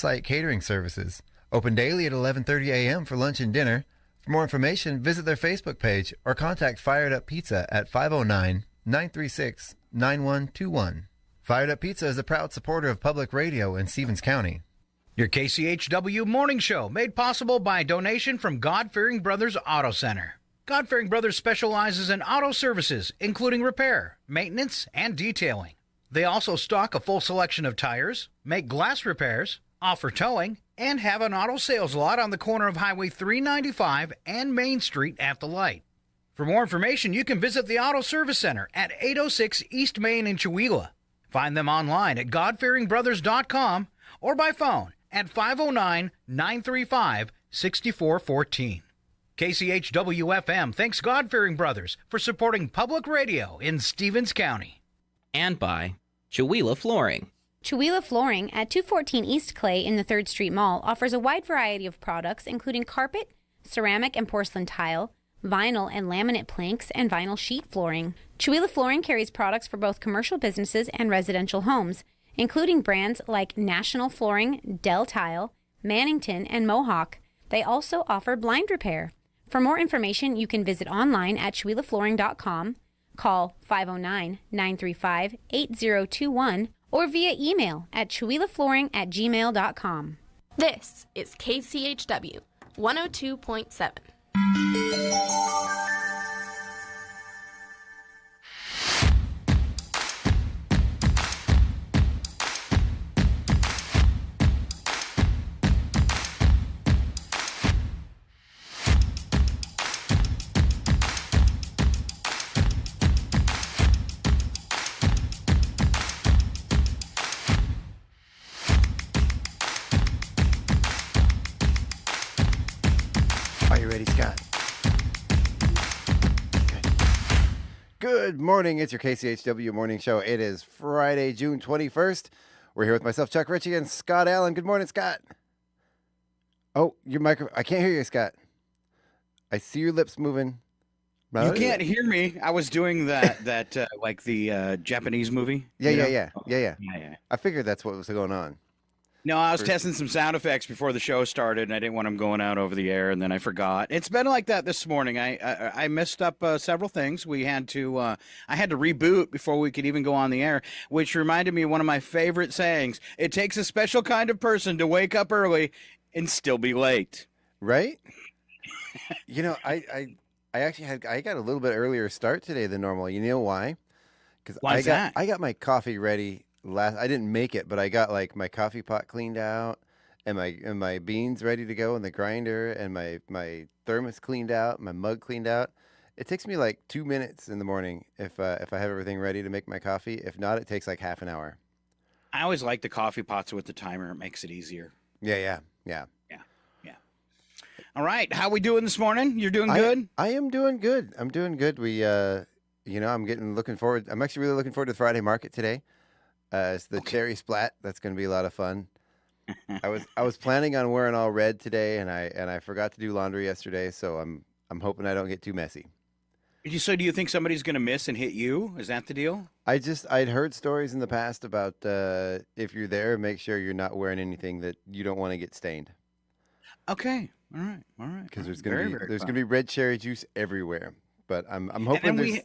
off-site catering services. Open daily at 11:30 a.m. for lunch and dinner. For more information, visit their Facebook page or contact Fired Up Pizza at 509-936-9121. Fired Up Pizza is a proud supporter of public radio in Stevens County. Your KCHW morning show made possible by a donation from God-Fearing Brothers Auto Center. God-Fearing Brothers specializes in auto services, including repair, maintenance, and detailing. They also stock a full selection of tires, make glass repairs, offer towing, and have an auto sales lot on the corner of Highway 395 and Main Street at the light. For more information, you can visit the Auto Service Center at 806 East Main in Chewelah. Find them online at godfearingbrothers.com or by phone at 509-935-6414. KCHW-FM thanks God-Fearing Brothers for supporting public radio in Stevens County. And by Chewelah Flooring. Chewelah Flooring at 214 East Clay in the 3rd Street Mall offers a wide variety of products including carpet, ceramic and porcelain tile, vinyl and laminate planks, and vinyl sheet flooring. Chewelah Flooring carries products for both commercial businesses and residential homes, including brands like National Flooring, Dell Tile, Mannington, and Mohawk. They also offer blind repair. For more information, you can visit online at CheWelahFlooring.com, call 509-935-8021, or via email at CheWelahFlooring@gmail.com. This is KCHW 102.7. Are you ready, Scott? Good morning. It's your KCHW morning show. It is Friday, June 21st. We're here with myself, Chuck Ritchie, and Scott Allen. Good morning, Scott. Oh, your microphone. I can't hear you, Scott. I see your lips moving. You can't hear me. I was doing that like the Japanese movie. Yeah. Yeah. I figured that's what was going on. No, I was testing some sound effects before the show started, and I didn't want them going out over the air, and then I forgot. It's been like that this morning. I messed up several things. I had to reboot before we could even go on the air, which reminded me of one of my favorite sayings. It takes a special kind of person to wake up early and still be late. Right? You know, I got a little bit earlier start today than normal. You know why? Because I got my coffee ready. I didn't make it, but I got like my coffee pot cleaned out and my beans ready to go in the grinder and my thermos cleaned out, my mug cleaned out. It takes me like 2 minutes in the morning if I have everything ready to make my coffee. If not, it takes like half an hour. I always like the coffee pots with the timer. It makes it easier. Yeah. All right, how we doing this morning? You're doing good? I am doing good. I'm doing good. I'm looking forward. I'm actually really looking forward to the Friday market today. It's the cherry splat. That's going to be a lot of fun. I was planning on wearing all red today, and I forgot to do laundry yesterday, so I'm hoping I don't get too messy. So do you think somebody's going to miss and hit you? Is that the deal? I'd heard stories in the past about if you're there, make sure you're not wearing anything that you don't want to get stained. Okay. All right. Because there's gonna be red cherry juice everywhere. But I'm hoping there's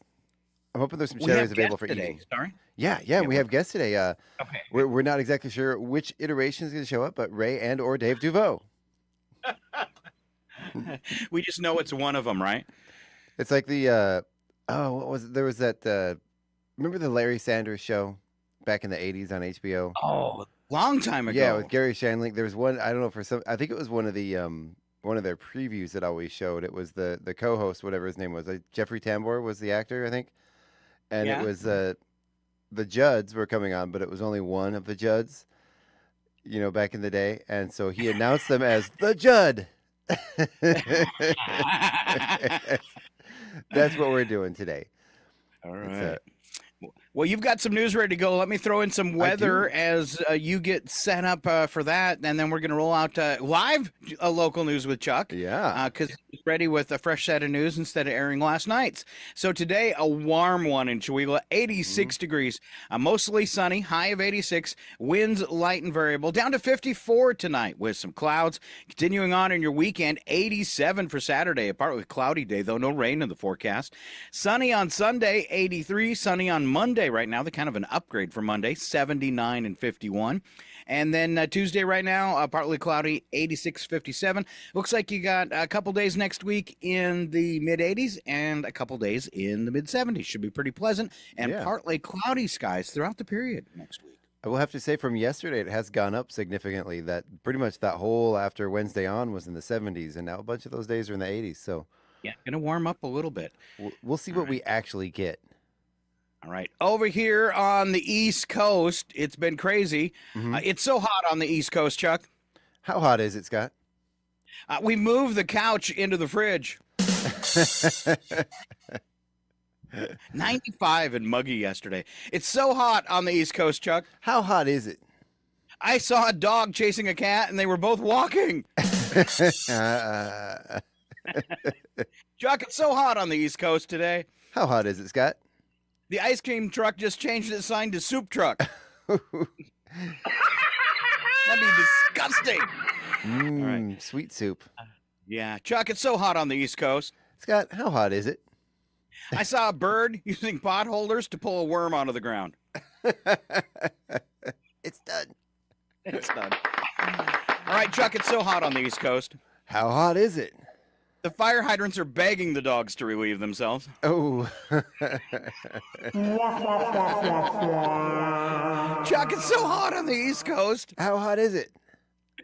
some cherries available for eating. Sorry. Yeah, we have guests today. Okay. We're not exactly sure which iteration is going to show up, but Ray and or Dave Duveau. We just know it's one of them, right? It's like the what was it? There was that remember the Larry Sanders show back in the 80s on HBO? Oh, long time ago. Yeah, with Gary Shandling. There was one, I don't know, I think it was one of their previews that always showed. It was the co-host, whatever his name was. Jeffrey Tambor was the actor, I think. And It was the Judds were coming on, but it was only one of the Judds, back in the day. And so he announced them as the Judd. That's what we're doing today. All right. Well, you've got some news ready to go. Let me throw in some weather as you get set up for that, and then we're going to roll out live local news with Chuck. Yeah. Because he's ready with a fresh set of news instead of airing last night's. So today, a warm one in Chewelah, 86 degrees, mostly sunny, high of 86, winds light and variable, down to 54 tonight with some clouds. Continuing on in your weekend, 87 for Saturday, a partly cloudy day, though no rain in the forecast. Sunny on Sunday, 83, sunny on Monday. Right now, the kind of an upgrade for Monday, 79 and 51. And then Tuesday right now, partly cloudy, 86, 57. Looks like you got a couple days next week in the mid-80s and a couple days in the mid-70s. Should be pretty pleasant. And partly cloudy skies throughout the period next week. I will have to say from yesterday, it has gone up significantly. That pretty much that whole after Wednesday on was in the 70s, and now a bunch of those days are in the 80s. So yeah, going to warm up a little bit. We'll see what we actually get. All right. Over here on the East Coast, it's been crazy. It's so hot on the East Coast, Chuck. How hot is it, Scott? We moved the couch into the fridge. 95 and muggy yesterday. It's so hot on the East Coast, Chuck. How hot is it? I saw a dog chasing a cat, and they were both walking. Chuck, it's so hot on the East Coast today. How hot is it, Scott? The ice cream truck just changed its sign to soup truck. That'd be disgusting. All right. Sweet soup. Yeah. Chuck, it's so hot on the East Coast. Scott, how hot is it? I saw a bird using pot holders to pull a worm out of the ground. It's done. It's done. All right, Chuck, it's so hot on the East Coast. How hot is it? The fire hydrants are begging the dogs to relieve themselves. Oh. Chuck, it's so hot on the East Coast. How hot is it?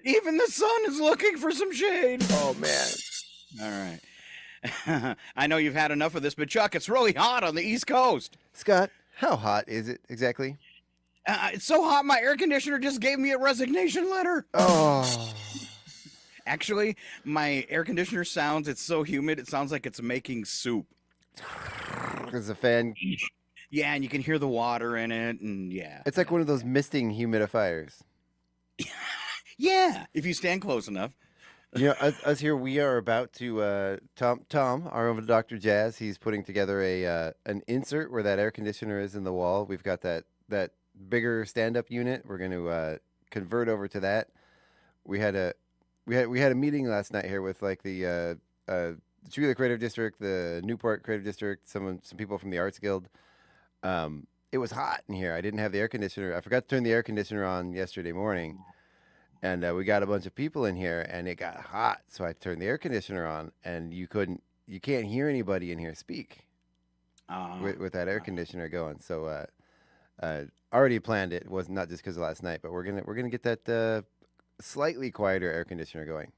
Even the sun is looking for some shade. Oh, man. All right. I know you've had enough of this, but Chuck, it's really hot on the East Coast. Scott, how hot is it exactly? It's so hot, my air conditioner just gave me a resignation letter. Oh. Actually, my air conditioner sounds, it's so humid, it sounds like it's making soup. There's a fan. Yeah, and you can hear the water in it, and yeah. It's like one of those misting humidifiers. Yeah, if you stand close enough. You know, us here, we are about to, Tom, our own Dr. Jazz, he's putting together an insert where that air conditioner is in the wall. We've got that bigger stand-up unit. We're going to convert over to that. We had a meeting last night here with like the Chewelah Creative District, the Newport Creative District, some people from the Arts Guild. It was hot in here. I didn't have the air conditioner. I forgot to turn the air conditioner on yesterday morning, and we got a bunch of people in here, and it got hot. So I turned the air conditioner on, and you can't hear anybody in here speak with that air conditioner going. So already planned it. It was not just because of last night, but we're gonna get that slightly quieter air conditioner going.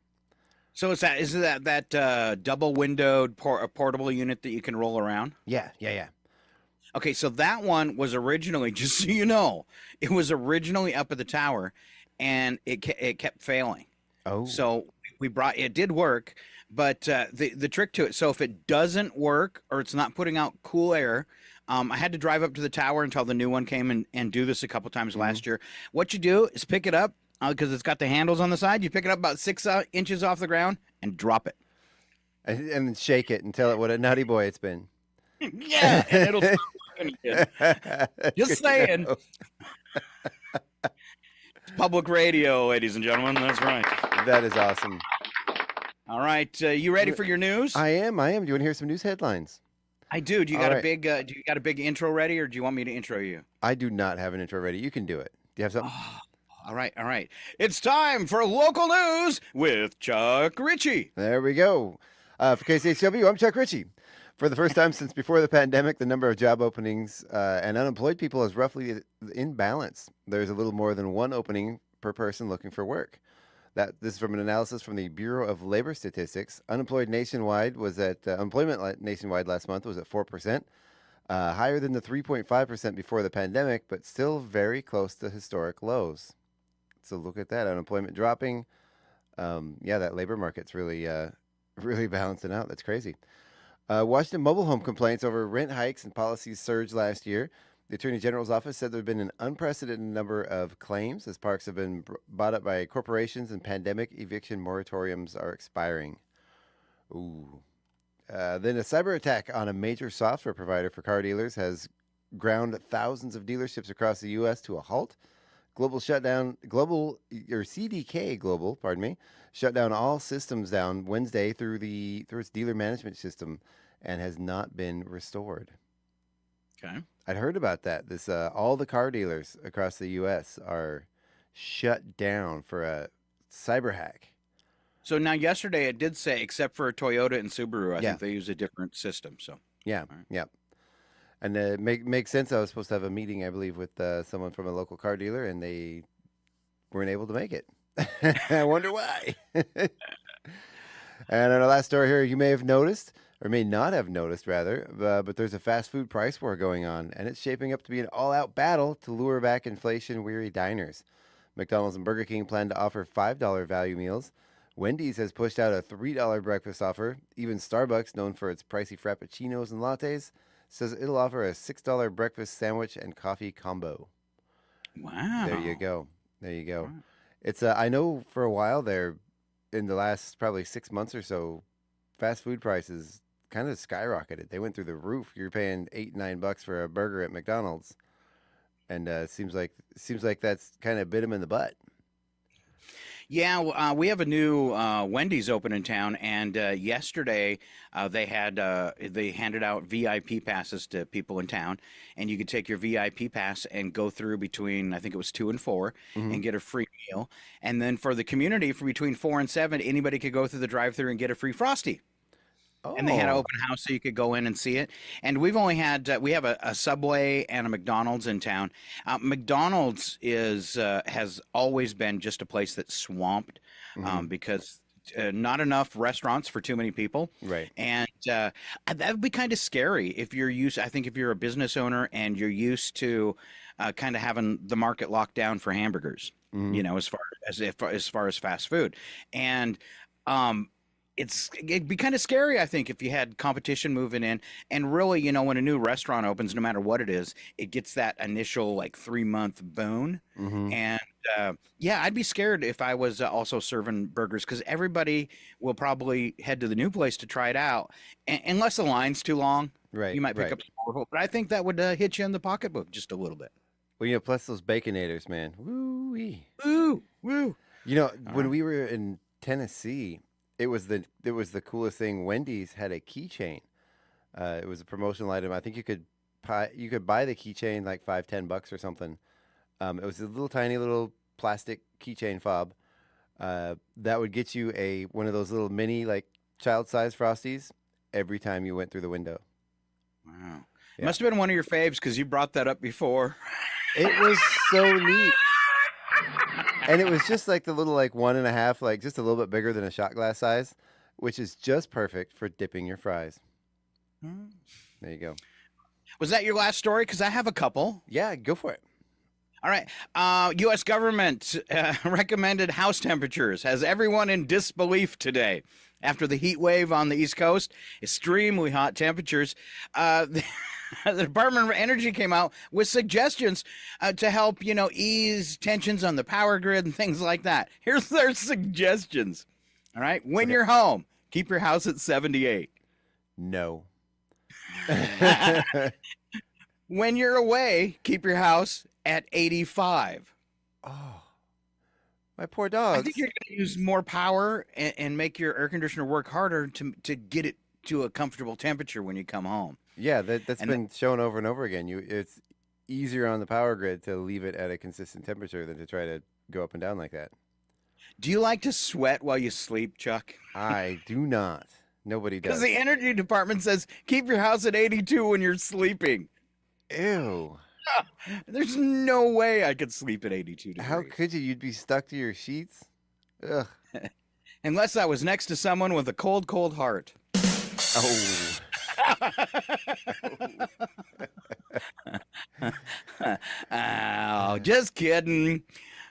So is that double windowed portable unit that you can roll around? Yeah. Okay, so that one was originally, just so you know, it was originally up at the tower, and it kept failing. Oh. So it did work, but the trick to it, so if it doesn't work or it's not putting out cool air, I had to drive up to the tower until the new one came and do this a couple times last year. What you do is pick it up, because it's got the handles on the side. You pick it up about 6 inches off the ground and drop it. And then shake it and tell it what a nutty boy it's been. Yeah, and it'll start working again. Just saying. It's public radio, ladies and gentlemen. That's right. That is awesome. All right, you ready for your news? I am. Do you want to hear some news headlines? I do. Do you got a big intro ready, or do you want me to intro you? I do not have an intro ready. You can do it. Do you have something? All right. It's time for local news with Chuck Ritchie. There we go. For KCHW, I'm Chuck Ritchie. For the first time since before the pandemic, the number of job openings and unemployed people is roughly in balance. There's a little more than one opening per person looking for work. This is from an analysis from the Bureau of Labor Statistics. Employment nationwide last month was at 4%, higher than the 3.5% before the pandemic, but still very close to historic lows. So look at that, unemployment dropping. That labor market's really balancing out. That's crazy. Washington mobile home complaints over rent hikes and policies surged last year. The Attorney General's office said there have been an unprecedented number of claims as parks have been bought up by corporations and pandemic eviction moratoriums are expiring. Ooh. Then a cyber attack on a major software provider for car dealers has ground thousands of dealerships across the U.S. to a halt. CDK Global, pardon me, shut down all systems down Wednesday through its dealer management system and has not been restored. Okay. I'd heard about that. This all the car dealers across the U.S. are shut down for a cyber hack. So now yesterday it did say, except for Toyota and Subaru, I Yeah. think they use a different system. So Yeah, right. yeah. And it makes sense. I was supposed to have a meeting, I believe, with someone from a local car dealer, and they weren't able to make it. I wonder why. And on our last story here, you may have noticed, or may not have noticed, rather, but there's a fast food price war going on, and it's shaping up to be an all-out battle to lure back inflation-weary diners. McDonald's and Burger King plan to offer $5 value meals. Wendy's has pushed out a $3 breakfast offer. Even Starbucks, known for its pricey frappuccinos and lattes, says it'll offer a $6 breakfast sandwich and coffee combo. Wow. There you go. There you go. Wow. It's I know for a while there, in the last probably 6 months or so, fast food prices kind of skyrocketed. They went through the roof. You're paying $8-9 for a burger at McDonald's, and it seems like that's kind of bit them in the butt. Yeah, we have a new Wendy's open in town, and yesterday they handed out VIP passes to people in town, and you could take your VIP pass and go through between, I think it was 2 and 4, and get a free meal. And then for the community, for between 4 and 7, anybody could go through the drive-through and get a free Frosty. And they had an open house so you could go in and see it. And we've only had we have a Subway and a McDonald's in town. McDonald's has always been just a place that's swamped because not enough restaurants for too many people. Right. And that would be kind of scary if you're used. I think if you're a business owner and you're used to kind of having the market locked down for hamburgers, you know, as far as fast food, and it'd be kind of scary, I think, if you had competition moving in. And really, you know, when a new restaurant opens, no matter what it is, it gets that initial like 3-month boon. And yeah, I'd be scared if I was also serving burgers, because everybody will probably head to the new place to try it out, unless the line's too long. Right. You might pick up some more, but I think that would hit you in the pocketbook just a little bit. Well, you know, plus those Baconators, man. Woo-wee. Woo, woo. You know, when we were in Tennessee, it was the coolest thing. Wendy's had a keychain. It was a promotional item. I think you could buy the keychain like $5-10 or something. It was a little tiny little plastic keychain fob that would get you one of those little mini like child-sized Frosties every time you went through the window. Wow. Yeah. It must have been one of your faves because you brought that up before. It was so neat. And it was just like the little like 1.5, like just a little bit bigger than a shot glass size, which is just perfect for dipping your fries. There you go. Was that your last story? Because I have a couple. Yeah, go for it. All right. U.S. government recommended house temperatures has everyone in disbelief today. After the heat wave on the East Coast, extremely hot temperatures, the Department of Energy came out with suggestions to help, you know, ease tensions on the power grid and things like that. Here's their suggestions. All right. When you're home, keep your house at 78. No. When you're away, keep your house at 85. Oh, my poor dogs. I think you're going to use more power and make your air conditioner work harder to get it to a comfortable temperature when you come home. Yeah, that's been shown over and over again. It's easier on the power grid to leave it at a consistent temperature than to try to go up and down like that. Do you like to sweat while you sleep, Chuck? I do not. Nobody does. Because the energy department says keep your house at 82 when you're sleeping. Ew. There's no way I could sleep at 82 degrees. How could you? You'd be stuck to your sheets. Ugh. Unless I was next to someone with a cold, cold heart. Oh. Oh, just kidding.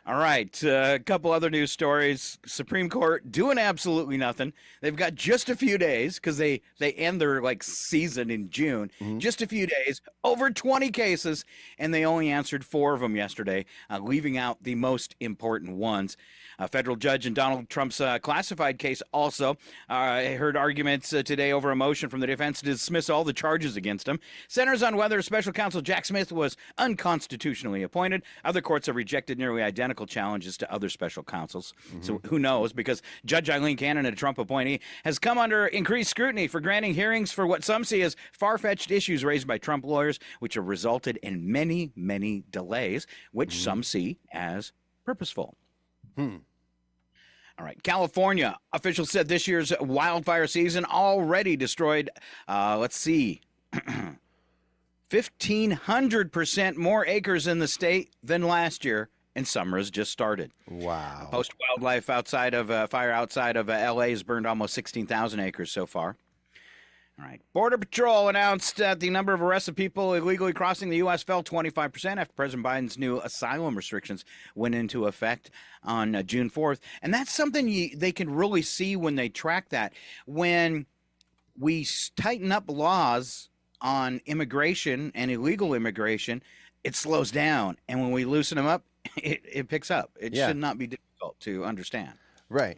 All right, a couple other news stories. Supreme Court doing absolutely nothing. They've got just a few days because they end their season in June. Mhm. Just a few days, over 20 cases, and they only answered 4 of them yesterday, leaving out the most important ones. A federal judge in Donald Trump's classified case also heard arguments today over a motion from the defense to dismiss all the charges against him. Centers on whether special counsel Jack Smith was unconstitutionally appointed. Other courts have rejected nearly identical challenges to other special counsels. So who knows? Because Judge Eileen Cannon, a Trump appointee, has come under increased scrutiny for granting hearings for what some see as far-fetched issues raised by Trump lawyers, which have resulted in many, many delays, which some see as purposeful. All right. California officials said this year's wildfire season already destroyed, 1,500% more acres in the state than last year, and summer has just started. Wow. Post wildlife outside of fire outside of LA has burned almost 16,000 acres so far. All right. Border Patrol announced that the number of arrests of people illegally crossing the U.S. fell 25% after President Biden's new asylum restrictions went into effect on June 4th. And that's something they can really see when they track that. When we tighten up laws on immigration and illegal immigration, it slows down. And when we loosen them up, it picks up. It should not be difficult to understand. Right.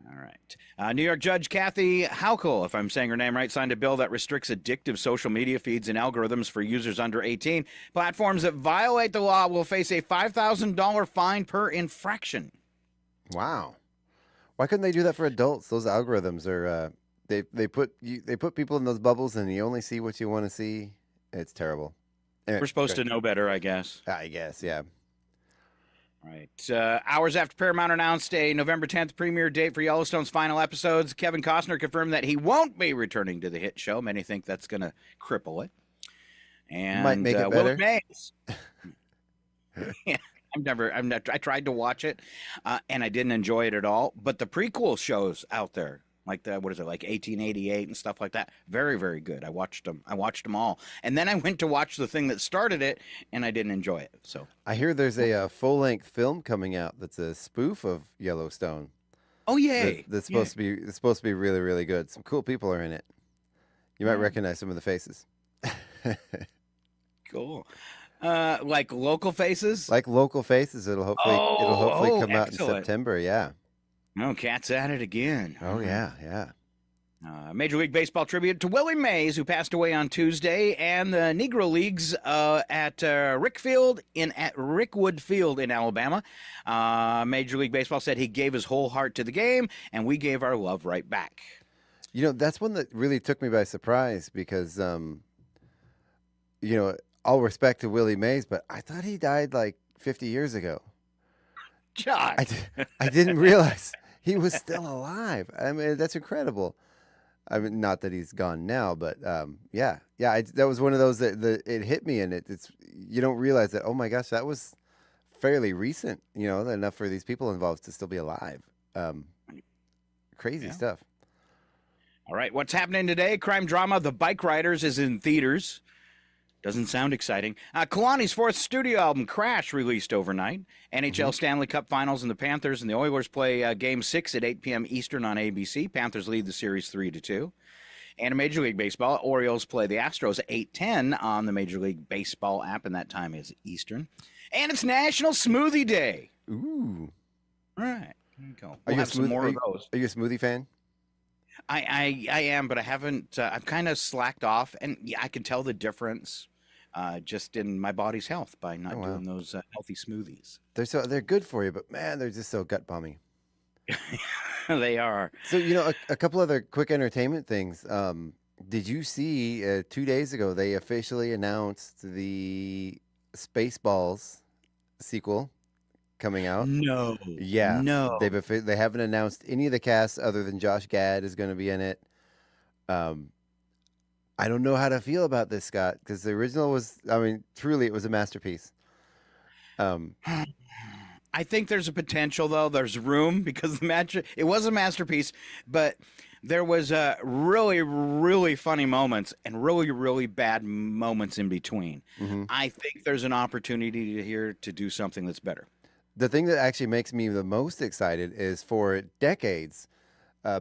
All right. New York Judge Kathy Hochul, if I'm saying her name right, signed a bill that restricts addictive social media feeds and algorithms for users under 18. Platforms that violate the law will face a $5,000 fine per infraction. Wow. Why couldn't they do that for adults? Those algorithms are they put people in those bubbles and you only see what you want to see. It's terrible. Anyway, We're supposed to know better, I guess. I guess, yeah. Right. Hours after Paramount announced a November 10th premiere date for Yellowstone's final episodes, Kevin Costner confirmed that he won't be returning to the hit show. Many think that's going to cripple it. And might make it better. Willie Mays. Yeah, I tried to watch it, and I didn't enjoy it at all. But the prequel shows out there, like 1888 and stuff like that, very, very good. I watched them all, and then I went to watch the thing that started it, and I didn't enjoy it. So I hear there's a full-length film coming out that's a spoof of Yellowstone. Oh yay! That's supposed to be really, really good. Some cool people are in it. You might recognize some of the faces. Cool. Like local faces. Like local faces. It'll hopefully come out in excellent. September. Yeah. Oh, Cat's at it again. Oh yeah, yeah. Major League Baseball tribute to Willie Mays, who passed away on Tuesday, and the Negro Leagues at Rickwood Field in Alabama. Major League Baseball said he gave his whole heart to the game, and we gave our love right back. You know, that's one that really took me by surprise because, all respect to Willie Mays, but I thought he died like 50 years ago. Josh. I didn't realize he was still alive. I mean, that's incredible. I mean, not that he's gone now, but that was one of those that it hit me, and it's you don't realize that. Oh my gosh, that was fairly recent. Enough for these people involved to still be alive. Crazy stuff. All right, what's happening today? Crime drama The Bike Riders is in theaters. Doesn't sound exciting. Kalani's fourth studio album, Crash, released overnight. NHL Stanley Cup Finals, and the Panthers and the Oilers play Game 6 at 8 p.m. Eastern on ABC. Panthers lead the series 3-2. And in Major League Baseball, Orioles play the Astros at 8:10 on the Major League Baseball app, and that time is Eastern. And it's National Smoothie Day. Ooh. All right. There you go. We'll have some more of those. Are you a smoothie fan? I am, but I haven't. I've kind of slacked off, and I can tell the difference just in my body's health by not doing those healthy smoothies. They're good for you, but man, they're just so gut bummy. They are. So a couple other quick entertainment things. Did you see 2 days ago they officially announced the Spaceballs sequel coming out? No. Yeah. No. They haven't announced any of the cast other than Josh Gad is going to be in it. I don't know how to feel about this, Scott, because the original was, truly it was a masterpiece. I think there's a potential, though. There's room because it was a masterpiece, but there was really, really funny moments and really, really bad moments in between. Mm-hmm. I think there's an opportunity here to do something that's better. the thing that actually makes me the most excited is for decades,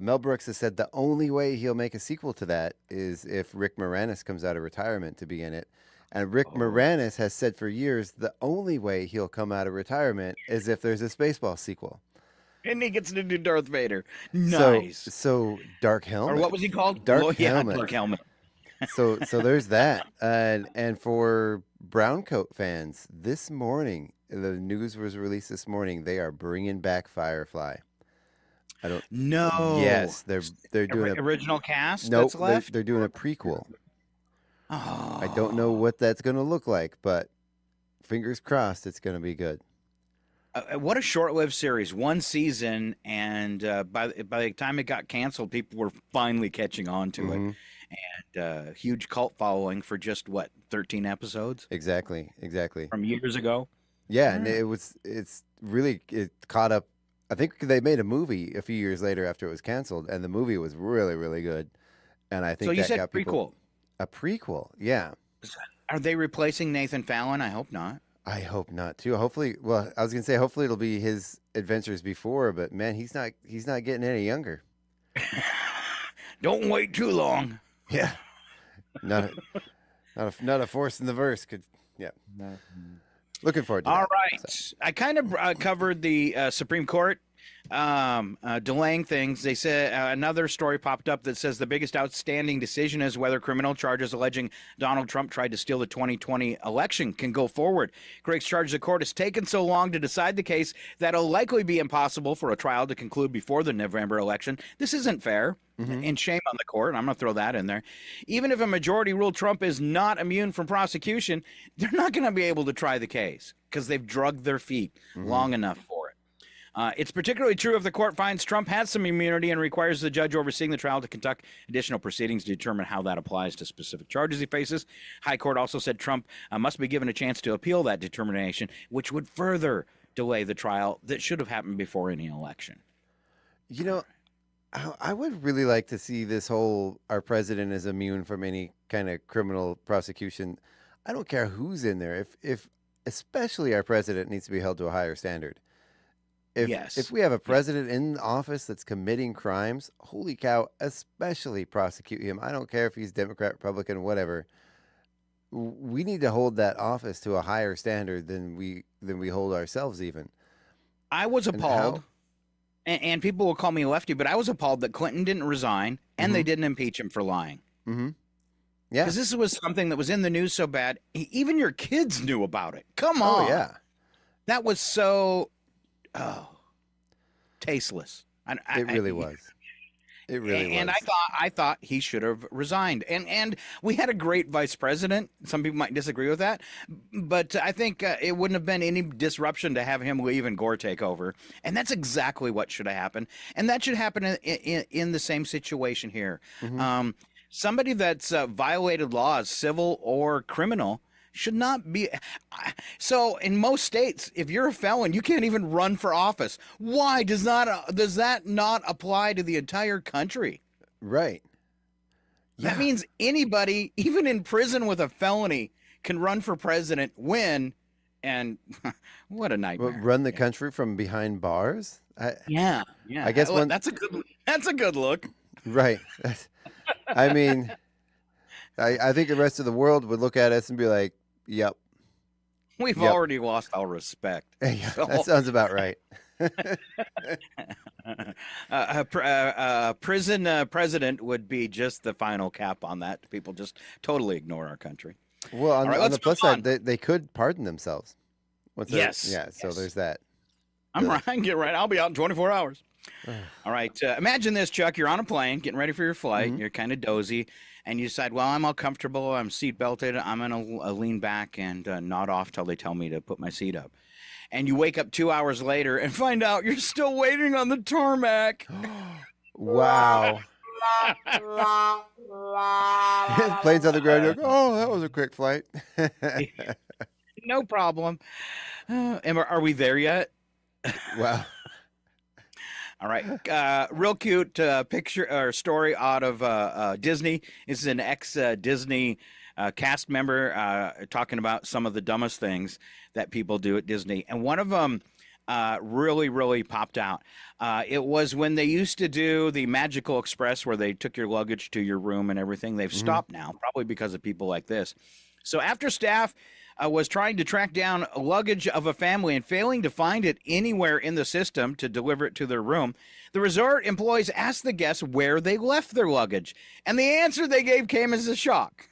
Mel Brooks has said the only way he'll make a sequel to that is if Rick Moranis comes out of retirement to be in it. And Rick Moranis has said for years the only way he'll come out of retirement is if there's a Spaceball sequel. And he gets to do Darth Vader. So, Nice. so Dark Helmet. Or what was he called? Dark Helmet. Dark Helmet. So there's that. And for brown coat fans, this morning, the news was released this morning. They are bringing back Firefly. I don't. No. Yes, they're doing original cast. Nope, That's left. they're doing a prequel. Oh. I don't know what that's going to look like, but fingers crossed it's going to be good. What a short-lived series, one season, and by the time it got canceled, people were finally catching on to it, and huge cult following for just 13 episodes? Exactly. From years ago. Yeah, and it caught up. I think they made a movie a few years later after it was canceled, and the movie was really, really good. And I think so. You that said got prequel. People, a prequel, yeah. Are they replacing Nathan Fallon? I hope not. I hope not too. Hopefully, well, I was gonna say hopefully it'll be his adventures before, but man, he's not getting any younger. Don't wait too long. Yeah, not a force in the verse. Looking forward to All that. right. So. I kind of covered the Supreme Court delaying things. They said another story popped up that says the biggest outstanding decision is whether criminal charges alleging Donald Trump tried to steal the 2020 election can go forward. Greg's charges the court has taken so long to decide the case that it'll likely be impossible for a trial to conclude before the November election. This isn't fair. And shame on the court. I'm going to throw that in there. Even if a majority ruled Trump is not immune from prosecution, they're not going to be able to try the case because they've drugged their feet long enough for it. It's particularly true if the court finds Trump has some immunity and requires the judge overseeing the trial to conduct additional proceedings to determine how that applies to specific charges he faces. High Court also said Trump must be given a chance to appeal that determination, which would further delay the trial that should have happened before any election. You know, I would really like to see this whole our president is immune from any kind of criminal prosecution. I don't care who's in there. If especially our president needs to be held to a higher standard. If we have a president in office that's committing crimes, holy cow, especially prosecute him. I don't care if he's Democrat, Republican, whatever. We need to hold that office to a higher standard than we hold ourselves even. I was appalled. And people will call me a lefty, but I was appalled that Clinton didn't resign and they didn't impeach him for lying. Yeah. Because this was something that was in the news so bad, even your kids knew about it. Come on. Oh, yeah. That was so tasteless. It really was. It really was. And I thought he should have resigned. And we had a great vice president. Some people might disagree with that, but I think it wouldn't have been any disruption to have him leave and Gore take over. And that's exactly what should have happened. And that should happen in the same situation here. Somebody that's violated laws, civil or criminal, should not be. So in most states, if you're a felon, you can't even run for office. Why does that not apply to the entire country? Right. That means anybody, even in prison with a felony, can run for president, win, and what a nightmare. Run the country from behind bars? Yeah. I guess that's a good look. Right. I mean, I think the rest of the world would look at us and be like, yep. We've already lost our respect. That sounds about right. Prison president would be just the final cap on that. People just totally ignore our country. Well, on the plus side, on. they could pardon themselves. Yes. So there's that. I'm right. Get right. I'll be out in 24 hours. All right. Imagine this, Chuck. You're on a plane, getting ready for your flight. You're kind of dozy, and you decide, well, I'm all comfortable. I'm seat belted. I'm going to lean back and nod off till they tell me to put my seat up. And you wake up 2 hours later and find out you're still waiting on the tarmac. Wow. Plane's on the ground. You're like, oh, that was a quick flight. No problem. Are we there yet? Wow. All right. Real cute picture or story out of Disney. This is an ex-Disney cast member talking about some of the dumbest things that people do at Disney. And one of them, really, really popped out. It was when they used to do the Magical Express where they took your luggage to your room and everything. They've stopped now, probably because of people like this. So after staff was trying to track down luggage of a family and failing to find it anywhere in the system to deliver it to their room, the resort employees asked the guests where they left their luggage. And the answer they gave came as a shock.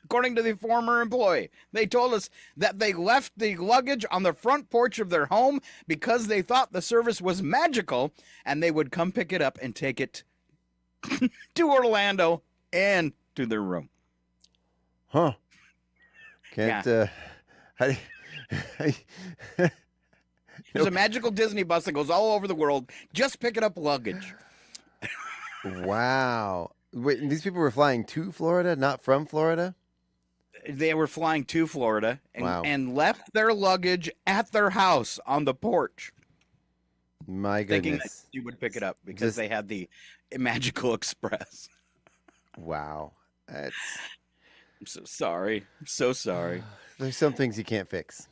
According to the former employee, they told us that they left the luggage on the front porch of their home because they thought the service was magical and they would come pick it up and take it to Orlando and to their room. Huh. Can't, There's a magical Disney bus that goes all over the world just picking up luggage. Wow. Wait, these people were flying to Florida, not from Florida? They were flying to Florida and left their luggage at their house on the porch. My thinking goodness. that you would pick it up because they had the Magical Express. Wow. I'm so sorry. I'm so sorry. There's some things you can't fix.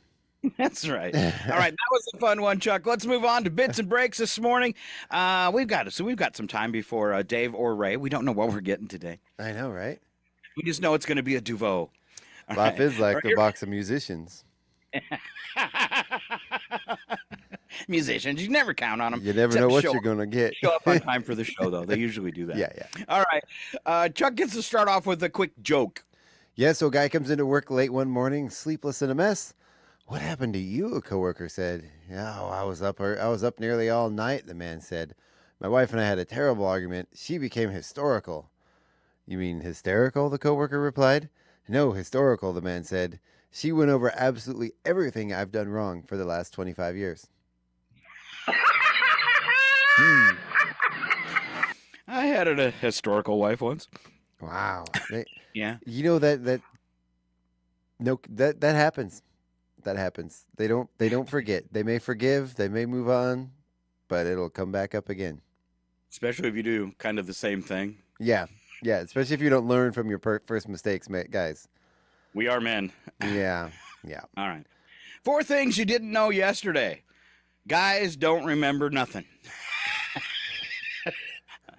That's right. All right, that was a fun one, Chuck. Let's move on to bits and breaks this morning. We've got some time before Dave or Ray. We don't know what we're getting today. I know, right? We just know it's going to be a Duvo. Life is like the box of musicians. Musicians, you never count on them. You never know what you're going to get. Show up on time for the show, though. They usually do that. Yeah. All right. Chuck gets to start off with a quick joke. Yeah, so a guy comes into work late one morning, sleepless and a mess. What happened to you? A coworker said. Yeah, I was up nearly all night, the man said. My wife and I had a terrible argument. She became historical. You mean hysterical? The coworker replied. No, historical, the man said. She went over absolutely everything I've done wrong for the last 25 years. I had a historical wife once. Wow. Yeah. You know that happens. That happens. They don't forget. They may forgive, they may move on, but it'll come back up again. Especially if you do kind of the same thing. Yeah. Yeah, especially if you don't learn from your first mistakes, guys. We are men. Yeah. All right. 4 things you didn't know yesterday. Guys don't remember nothing.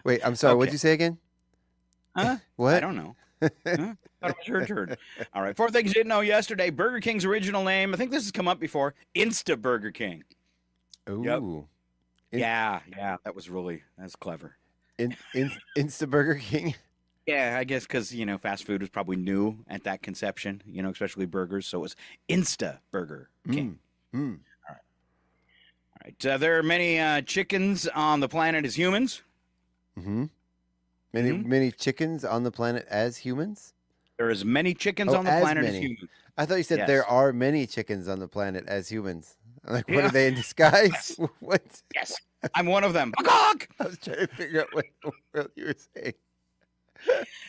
Wait, I'm sorry. Okay. What'd you say again? Huh? What? I don't know. Huh? Thought it was your turn. All right. 4 things you didn't know yesterday. Burger King's original name, I think this has come up before, Insta Burger King. Ooh. Yep. Yeah. That's clever. Insta Burger King? Yeah, I guess because, fast food was probably new at that conception, especially burgers. So it was Insta Burger King. All right. There are many chickens on the planet as humans. Mm-hmm. Many chickens on the planet as humans? There is many chickens on the planet as humans. I thought you said there are many chickens on the planet as humans. I'm like, what are they in disguise? Yes. What? Yes, I'm one of them. I was trying to figure out what you were saying.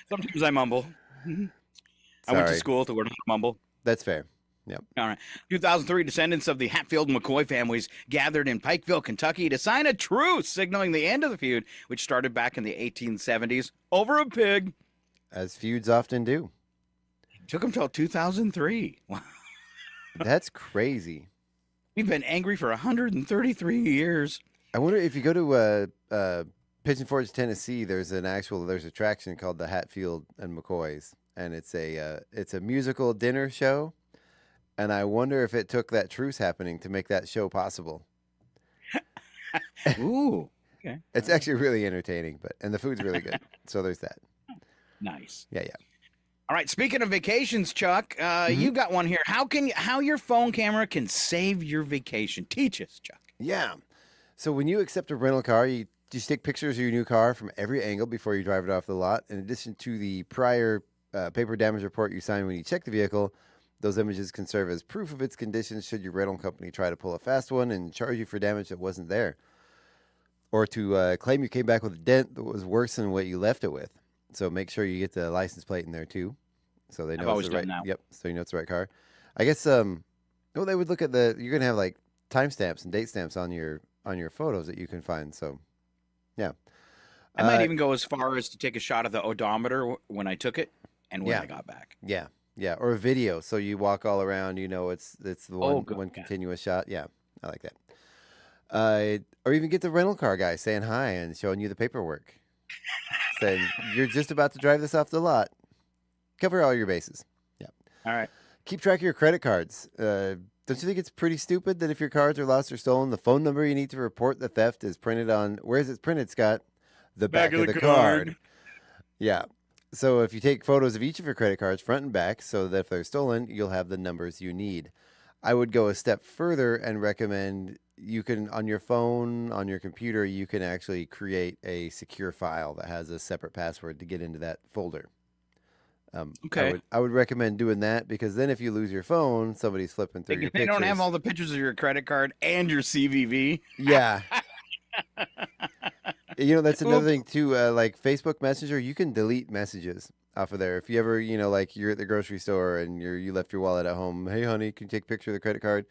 Sometimes I mumble. I went to school to learn how to mumble. That's fair. Yep. All right. 2003, descendants of the Hatfield and McCoy families gathered in Pikeville, Kentucky to sign a truce signaling the end of the feud, which started back in the 1870s over a pig. As feuds often do. It took them till 2003. Wow. That's crazy. We've been angry for 133 years. I wonder if you go to Pigeon Forge, Tennessee, there's an attraction called the Hatfield and McCoys, and it's a musical dinner show, and I wonder if it took that truce happening to make that show possible. Ooh, okay. It's actually really entertaining, and the food's really good. So there's that. Nice. Yeah. All right. Speaking of vacations, Chuck, you got one here. How your phone camera can save your vacation? Teach us, Chuck. Yeah. So when you accept a rental car, you just take pictures of your new car from every angle before you drive it off the lot. In addition to the prior paper damage report you sign when you check the vehicle, those images can serve as proof of its condition should your rental company try to pull a fast one and charge you for damage that wasn't there. Or to claim you came back with a dent that was worse than what you left it with. So make sure you get the license plate in there too. So they know it's the right. Yep. So you know it's the right car. I guess they would look at you're gonna have like timestamps and date stamps on your photos that you can find. So yeah. I might even go as far as to take a shot of the odometer when I took it and when I got back. Yeah. Or a video. So you walk all around, it's the one continuous shot. Yeah. I like that. Or even get the rental car guy saying hi and showing you the paperwork. Saying, you're just about to drive this off the lot. Cover all your bases. Yeah. All right. Keep track of your credit cards. Don't you think it's pretty stupid that if your cards are lost or stolen, the phone number you need to report the theft is printed on, where is it printed, Scott? The back of the card. Yeah. So if you take photos of each of your credit cards, front and back, so that if they're stolen, you'll have the numbers you need. I would go a step further and recommend you can, on your phone, on your computer, you can actually create a secure file that has a separate password to get into that folder. Okay. I would recommend doing that, because then if you lose your phone, somebody's flipping through your pictures. They don't have all the pictures of your credit card and your CVV. Yeah. That's another thing too. Like Facebook Messenger, you can delete messages off of there. If you ever, like you're at the grocery store and you left your wallet at home. Hey, honey, can you take a picture of the credit card?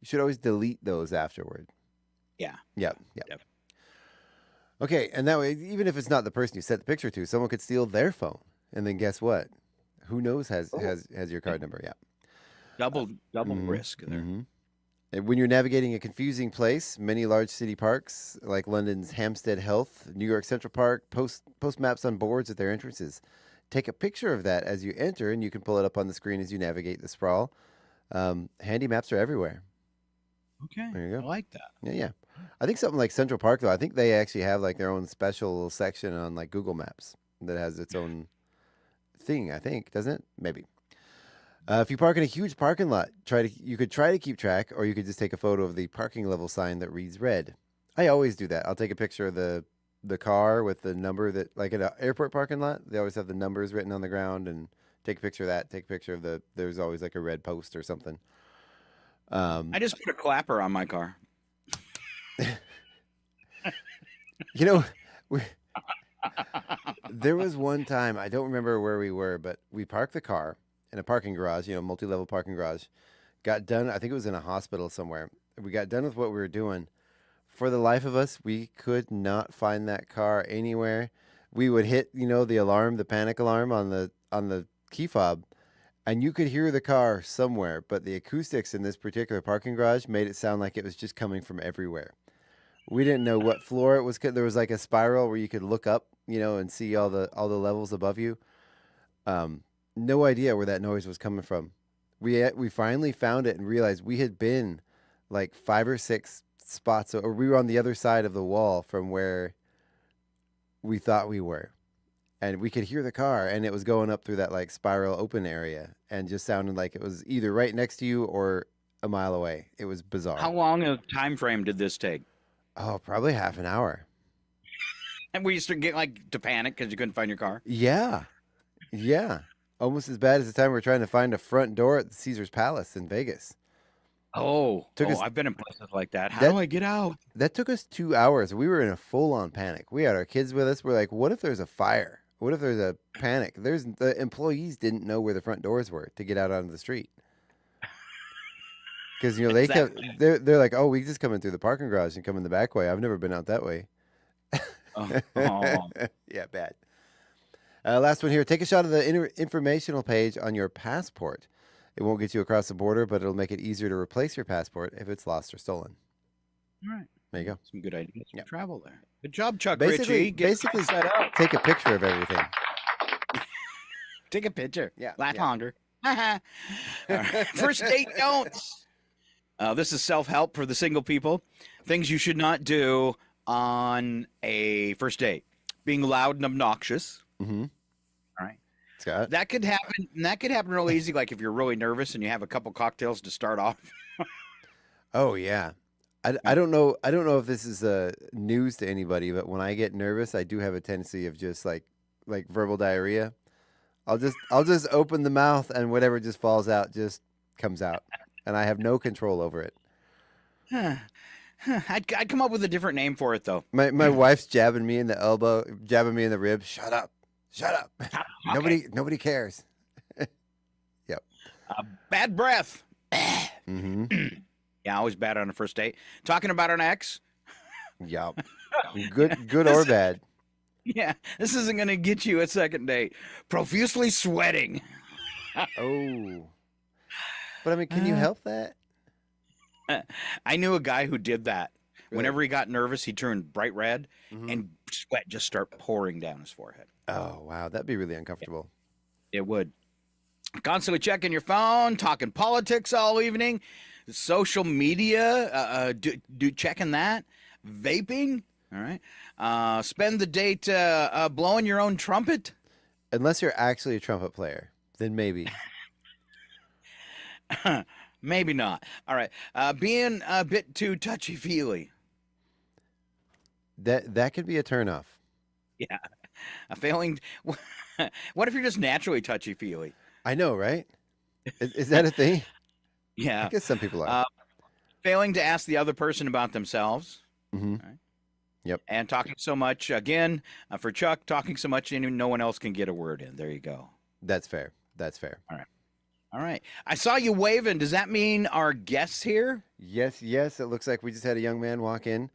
You should always delete those afterward. Yeah. Yep. Okay, and that way, even if it's not the person you sent the picture to, someone could steal their phone, and then guess what? Who knows has your card number? Yeah. Double risk there. Mm-hmm. And when you're navigating a confusing place, many large city parks, like London's Hampstead Heath, New York Central Park, post maps on boards at their entrances. Take a picture of that as you enter, and you can pull it up on the screen as you navigate the sprawl. Handy maps are everywhere. Okay, there you go. I like that. Yeah. I think something like Central Park, though, I think they actually have like their own special section on like Google Maps that has its own thing. I think, doesn't it? Maybe. If you park in a huge parking lot, you could try to keep track, or you could just take a photo of the parking level sign that reads red. I always do that. I'll take a picture of the car with the number that, like at an airport parking lot, they always have the numbers written on the ground, and take a picture of that. Take a picture of there's always like a red post or something. I just put a clapper on my car. There was one time, I don't remember where we were, but we parked the car in a parking garage, multi-level parking garage. Got done, I think it was in a hospital somewhere. We got done with what we were doing. For the life of us, we could not find that car anywhere. We would hit, the alarm, the panic alarm on the key fob, and you could hear the car somewhere, but the acoustics in this particular parking garage made it sound like it was just coming from everywhere. We didn't know what floor it was. There was like a spiral where you could look up, and see all the levels above you. No idea where that noise was coming from. We finally found it and realized we had been like 5 or 6 spots, or we were on the other side of the wall from where we thought we were. And we could hear the car, and it was going up through that like spiral open area, and just sounded like it was either right next to you or a mile away. It was bizarre. How long a time frame did this take? Oh, probably half an hour. And we used to get to panic because you couldn't find your car. Yeah. Almost as bad as the time we were trying to find a front door at the Caesar's Palace in Vegas. I've been in places like that. How do I get out? That took us 2 hours. We were in a full-on panic. We had our kids with us. We're like, what if there's a fire? What if there's a panic? The employees didn't know where the front doors were to get out onto the street. Because they're like, oh, we just come in through the parking garage and come in the back way. I've never been out that way. Yeah, bad. Last one here. Take a shot of the informational page on your passport. It won't get you across the border, but it'll make it easier to replace your passport if it's lost or stolen. All right. There you go. Some good ideas for travel there. Good job, Chuck Basically, Ritchie. Set up. Take a picture of everything. Take a picture. Yeah. Laugh longer. Right. First date don'ts. This is self-help for the single people. Things you should not do on a first date. Being loud and obnoxious. Mm-hmm. All right. Scott? That could happen. And that could happen real easy, like if you're really nervous and you have a couple cocktails to start off. Oh, yeah. I don't know if this is news to anybody, but when I get nervous, I do have a tendency of just like verbal diarrhea. I'll just open the mouth, and whatever just falls out just comes out, and I have no control over it. I'd come up with a different name for it, though. My wife's jabbing me in the elbow, jabbing me in the rib. Shut up. Okay. Nobody cares. Yep. Bad breath. Mm-hmm. Yeah, always bad on a first date. Talking about an ex. Yep. Good or bad. Yeah, this isn't going to get you a second date. Profusely sweating. Oh. But I mean, can you help that? I knew a guy who did that. Really? Whenever he got nervous, he turned bright red, and sweat just start pouring down his forehead. Oh, wow. That'd be really uncomfortable. It would. Constantly checking your phone, talking politics all evening, social media, do checking that, vaping. All right. Spend the day blowing your own trumpet. Unless you're actually a trumpet player, then maybe. Maybe not. All right. Being a bit too touchy-feely. That could be a turnoff. Yeah. Failing. What if you're just naturally touchy-feely? I know, right? Is that a thing? Yeah. I guess some people are. Failing to ask the other person about themselves. Mm-hmm. Right? Yep. And talking so much, again, for Chuck, talking so much and no one else can get a word in. There you go. That's fair. That's fair. All right. I saw you waving. Does that mean our guest's here? Yes. It looks like we just had a young man walk in.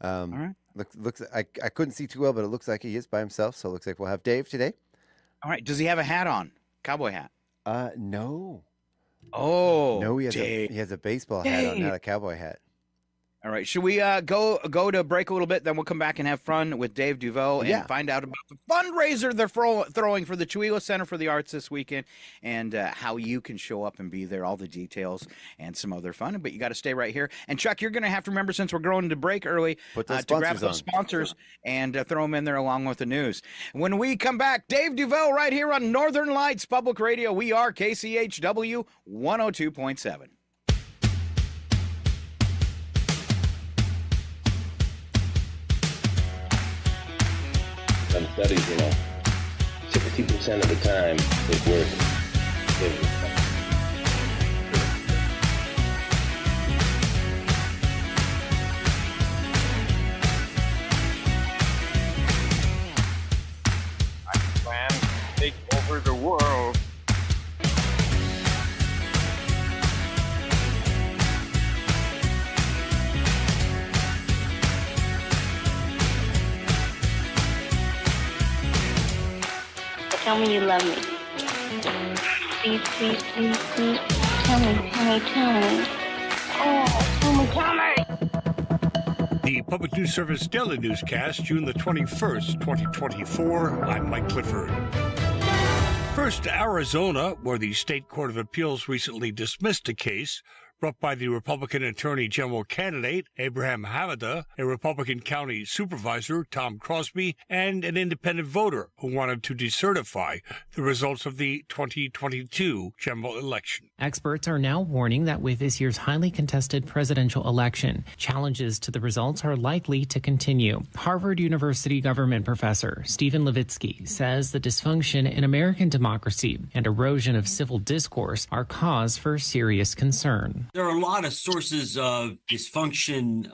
All right. Looks. I couldn't see too well, but it looks like he is by himself. So it looks like we'll have Dave today. All right. Does he have a hat on? Cowboy hat? No. Oh. No, he has a baseball hat on, not a cowboy hat. All right. Should we go to break a little bit? Then we'll come back and have fun with Dave Duveau and find out about the fundraiser they're throwing for the Chihuahua Center for the Arts this weekend and how you can show up and be there, all the details and some other fun. But you got to stay right here. And Chuck, you're going to have to remember, since we're going to break early, to grab those sponsors and throw them in there along with the news. When we come back, Dave Duveau right here on Northern Lights Public Radio. We are KCHW 102.7. Some studies, 60% of the time it works. I plan to take over the world. Tell me you love me. Please, please, please, please. Tell me, tell me, tell me. Oh, tell me, tell me. The Public News Service Daily Newscast, June the 21st, 2024. I'm Mike Clifford. First to Arizona, where the State Court of Appeals recently dismissed a case brought by the Republican Attorney General candidate Abraham Havada, a Republican county supervisor, Tom Crosby, and an independent voter who wanted to decertify the results of the 2022 general election. Experts are now warning that with this year's highly contested presidential election, challenges to the results are likely to continue. Harvard University government professor Stephen Levitsky says the dysfunction in American democracy and erosion of civil discourse are cause for serious concern. There are a lot of sources of dysfunction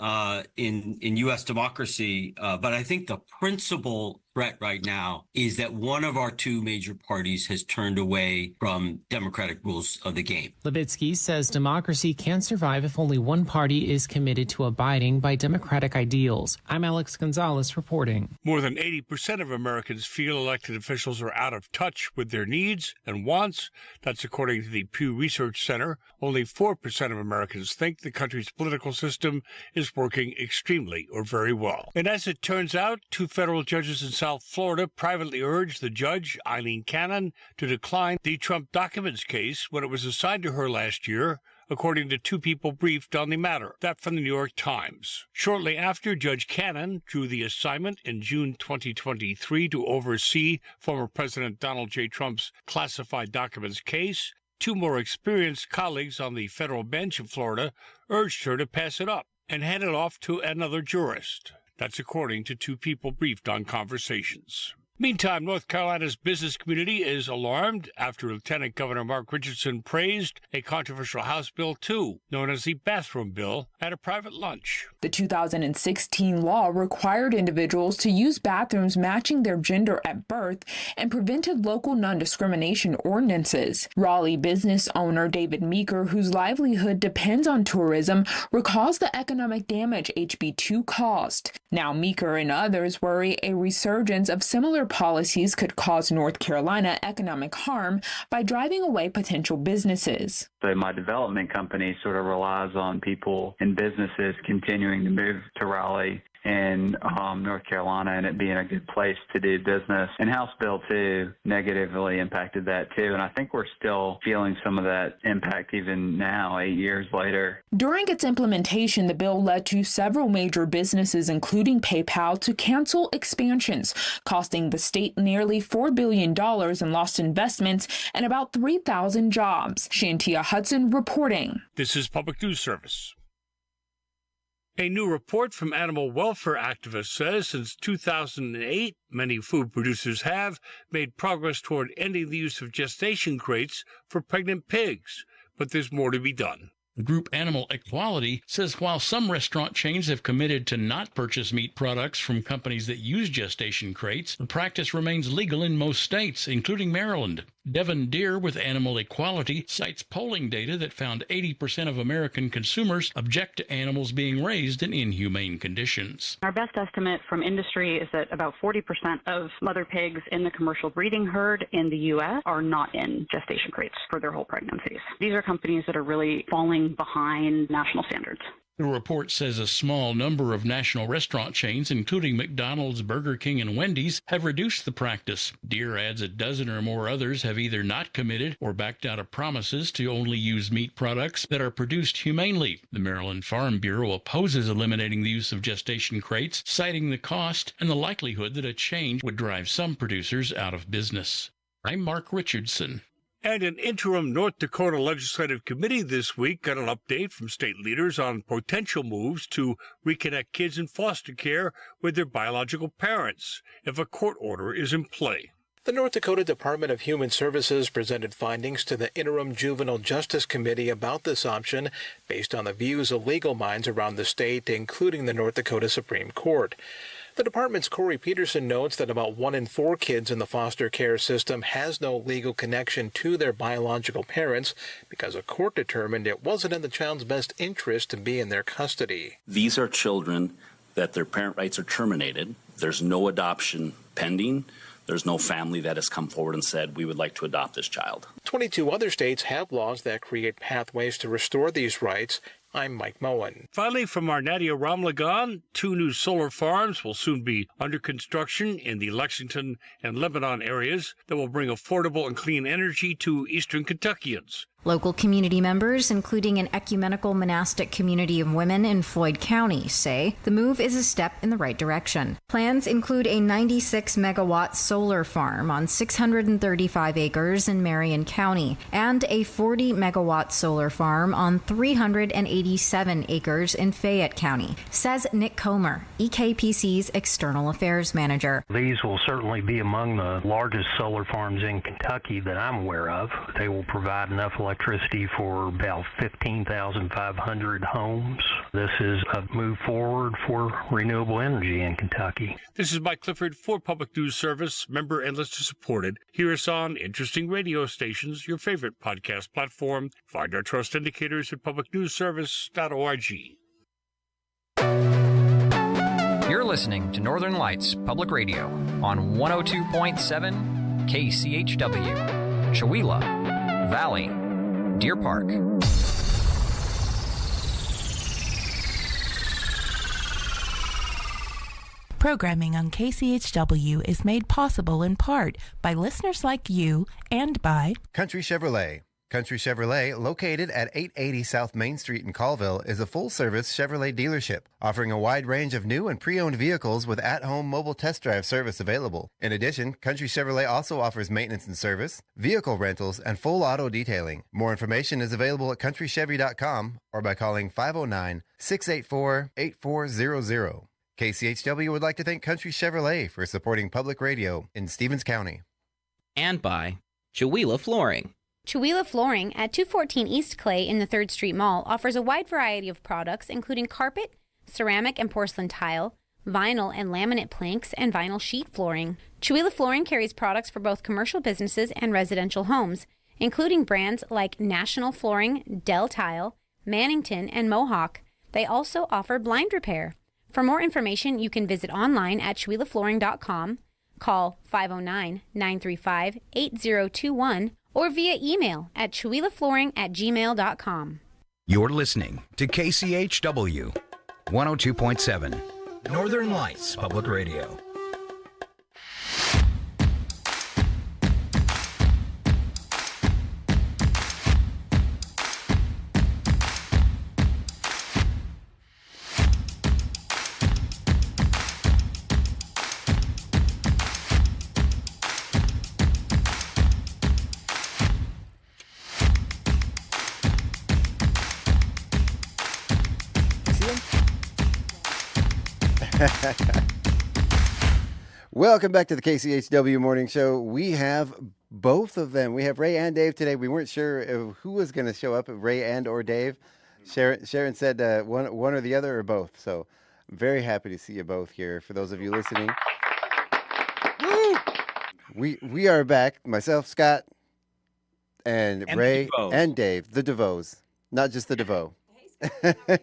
in U.S. democracy, but I think the principal threat right now is that one of our two major parties has turned away from democratic rules of the game. Levitsky says democracy can't survive if only one party is committed to abiding by democratic ideals. I'm Alex Gonzalez reporting. More than 80% of Americans feel elected officials are out of touch with their needs and wants. That's according to the Pew Research Center. Only 4% of Americans think the country's political system is working extremely or very well. And as it turns out, two federal judges in South Florida privately urged the judge, Eileen Cannon, to decline the Trump documents case when it was assigned to her last year, according to two people briefed on the matter. That from the New York Times. Shortly after, Judge Cannon drew the assignment in June 2023 to oversee former President Donald J. Trump's classified documents case. Two more experienced colleagues on the federal bench in Florida urged her to pass it up and hand it off to another jurist. That's according to two people briefed on Conversations. Meantime, North Carolina's business community is alarmed after Lieutenant Governor Mark Richardson praised a controversial House Bill 2, known as the Bathroom Bill, at a private lunch. The 2016 law required individuals to use bathrooms matching their gender at birth and prevented local non-discrimination ordinances. Raleigh business owner David Meeker, whose livelihood depends on tourism, recalls the economic damage HB 2 caused. Now Meeker and others worry a resurgence of similar policies could cause North Carolina economic harm by driving away potential businesses. So my development company sort of relies on people and businesses continuing to move to Raleigh in North Carolina and it being a good place to do business. And House Bill 2 negatively impacted that too. And I think we're still feeling some of that impact even now, 8 years later. During its implementation, the bill led to several major businesses, including PayPal, to cancel expansions, costing the state nearly $4 billion in lost investments and about 3,000 jobs. Shantia Hudson reporting. This is Public News Service. A new report from animal welfare activists says since 2008, many food producers have made progress toward ending the use of gestation crates for pregnant pigs, but there's more to be done. Group Animal Equality says while some restaurant chains have committed to not purchase meat products from companies that use gestation crates, the practice remains legal in most states, including Maryland. Devin Deere with Animal Equality cites polling data that found 80% of American consumers object to animals being raised in inhumane conditions. Our best estimate from industry is that about 40% of mother pigs in the commercial breeding herd in the U.S. are not in gestation crates for their whole pregnancies. These are companies that are really falling behind national standards. The report says a small number of national restaurant chains, including McDonald's, Burger King, and Wendy's, have reduced the practice. Deere adds a dozen or more others have either not committed or backed out of promises to only use meat products that are produced humanely. The Maryland Farm Bureau opposes eliminating the use of gestation crates, citing the cost and the likelihood that a change would drive some producers out of business. I'm Mark Richardson. And an interim North Dakota Legislative Committee this week got an update from state leaders on potential moves to reconnect kids in foster care with their biological parents if a court order is in play. The North Dakota Department of Human Services presented findings to the Interim Juvenile Justice Committee about this option based on the views of legal minds around the state, including the North Dakota Supreme Court. The department's Corey Peterson notes that about 1 in 4 kids in the foster care system has no legal connection to their biological parents because a court determined it wasn't in the child's best interest to be in their custody. These are children that their parent rights are terminated. There's no adoption pending. There's no family that has come forward and said, we would like to adopt this child. 22 other states have laws that create pathways to restore these rights. I'm Mike Moen. Finally, from our Nadia Ramlagan, 2 new solar farms will soon be under construction in the Lexington and Lebanon areas that will bring affordable and clean energy to eastern Kentuckians. Local community members, including an ecumenical monastic community of women in Floyd County, say the move is a step in the right direction. Plans include a 96-megawatt solar farm on 635 acres in Marion County and a 40-megawatt solar farm on 387 acres in Fayette County, says Nick Comer, EKPC's External Affairs Manager. These will certainly be among the largest solar farms in Kentucky that I'm aware of. They will provide enough electricity for about 15,500 homes. This is a move forward for renewable energy in Kentucky. This is Mike Clifford for Public News Service, member and listener supported. Hear us on interesting radio stations, your favorite podcast platform. Find our trust indicators at publicnewsservice.org. You're listening to Northern Lights Public Radio on 102.7 KCHW, Chewelah Valley, Deer Park. Programming on KCHW is made possible in part by listeners like you and by Country Chevrolet. Country Chevrolet, located at 880 South Main Street in Colville, is a full-service Chevrolet dealership, offering a wide range of new and pre-owned vehicles with at-home mobile test drive service available. In addition, Country Chevrolet also offers maintenance and service, vehicle rentals, and full auto detailing. More information is available at countrychevy.com or by calling 509-684-8400. KCHW would like to thank Country Chevrolet for supporting public radio in Stevens County. And by Chewelah Flooring. Chewelah Flooring at 214 East Clay in the 3rd Street Mall offers a wide variety of products, including carpet, ceramic and porcelain tile, vinyl and laminate planks, and vinyl sheet flooring. Chewelah Flooring carries products for both commercial businesses and residential homes, including brands like National Flooring, Dell Tile, Mannington, and Mohawk. They also offer blind repair. For more information, you can visit online at ChewelahFlooring.com, Call 509-935-8021 or via email at chuilaflooring@gmail.com. You're listening to KCHW 102.7 Northern Lights Public Radio. Welcome back to the KCHW Morning Show. We have both of them. We have Ray and Dave today. We weren't sure who was going to show up, Ray and or Dave. Sharon said one or the other or both. So I'm very happy to see you both here. For those of you listening, woo! We are back. Myself, Scott, and Ray and Dave, the DeVoes, not just the DeVoe. Hey, Scott, how are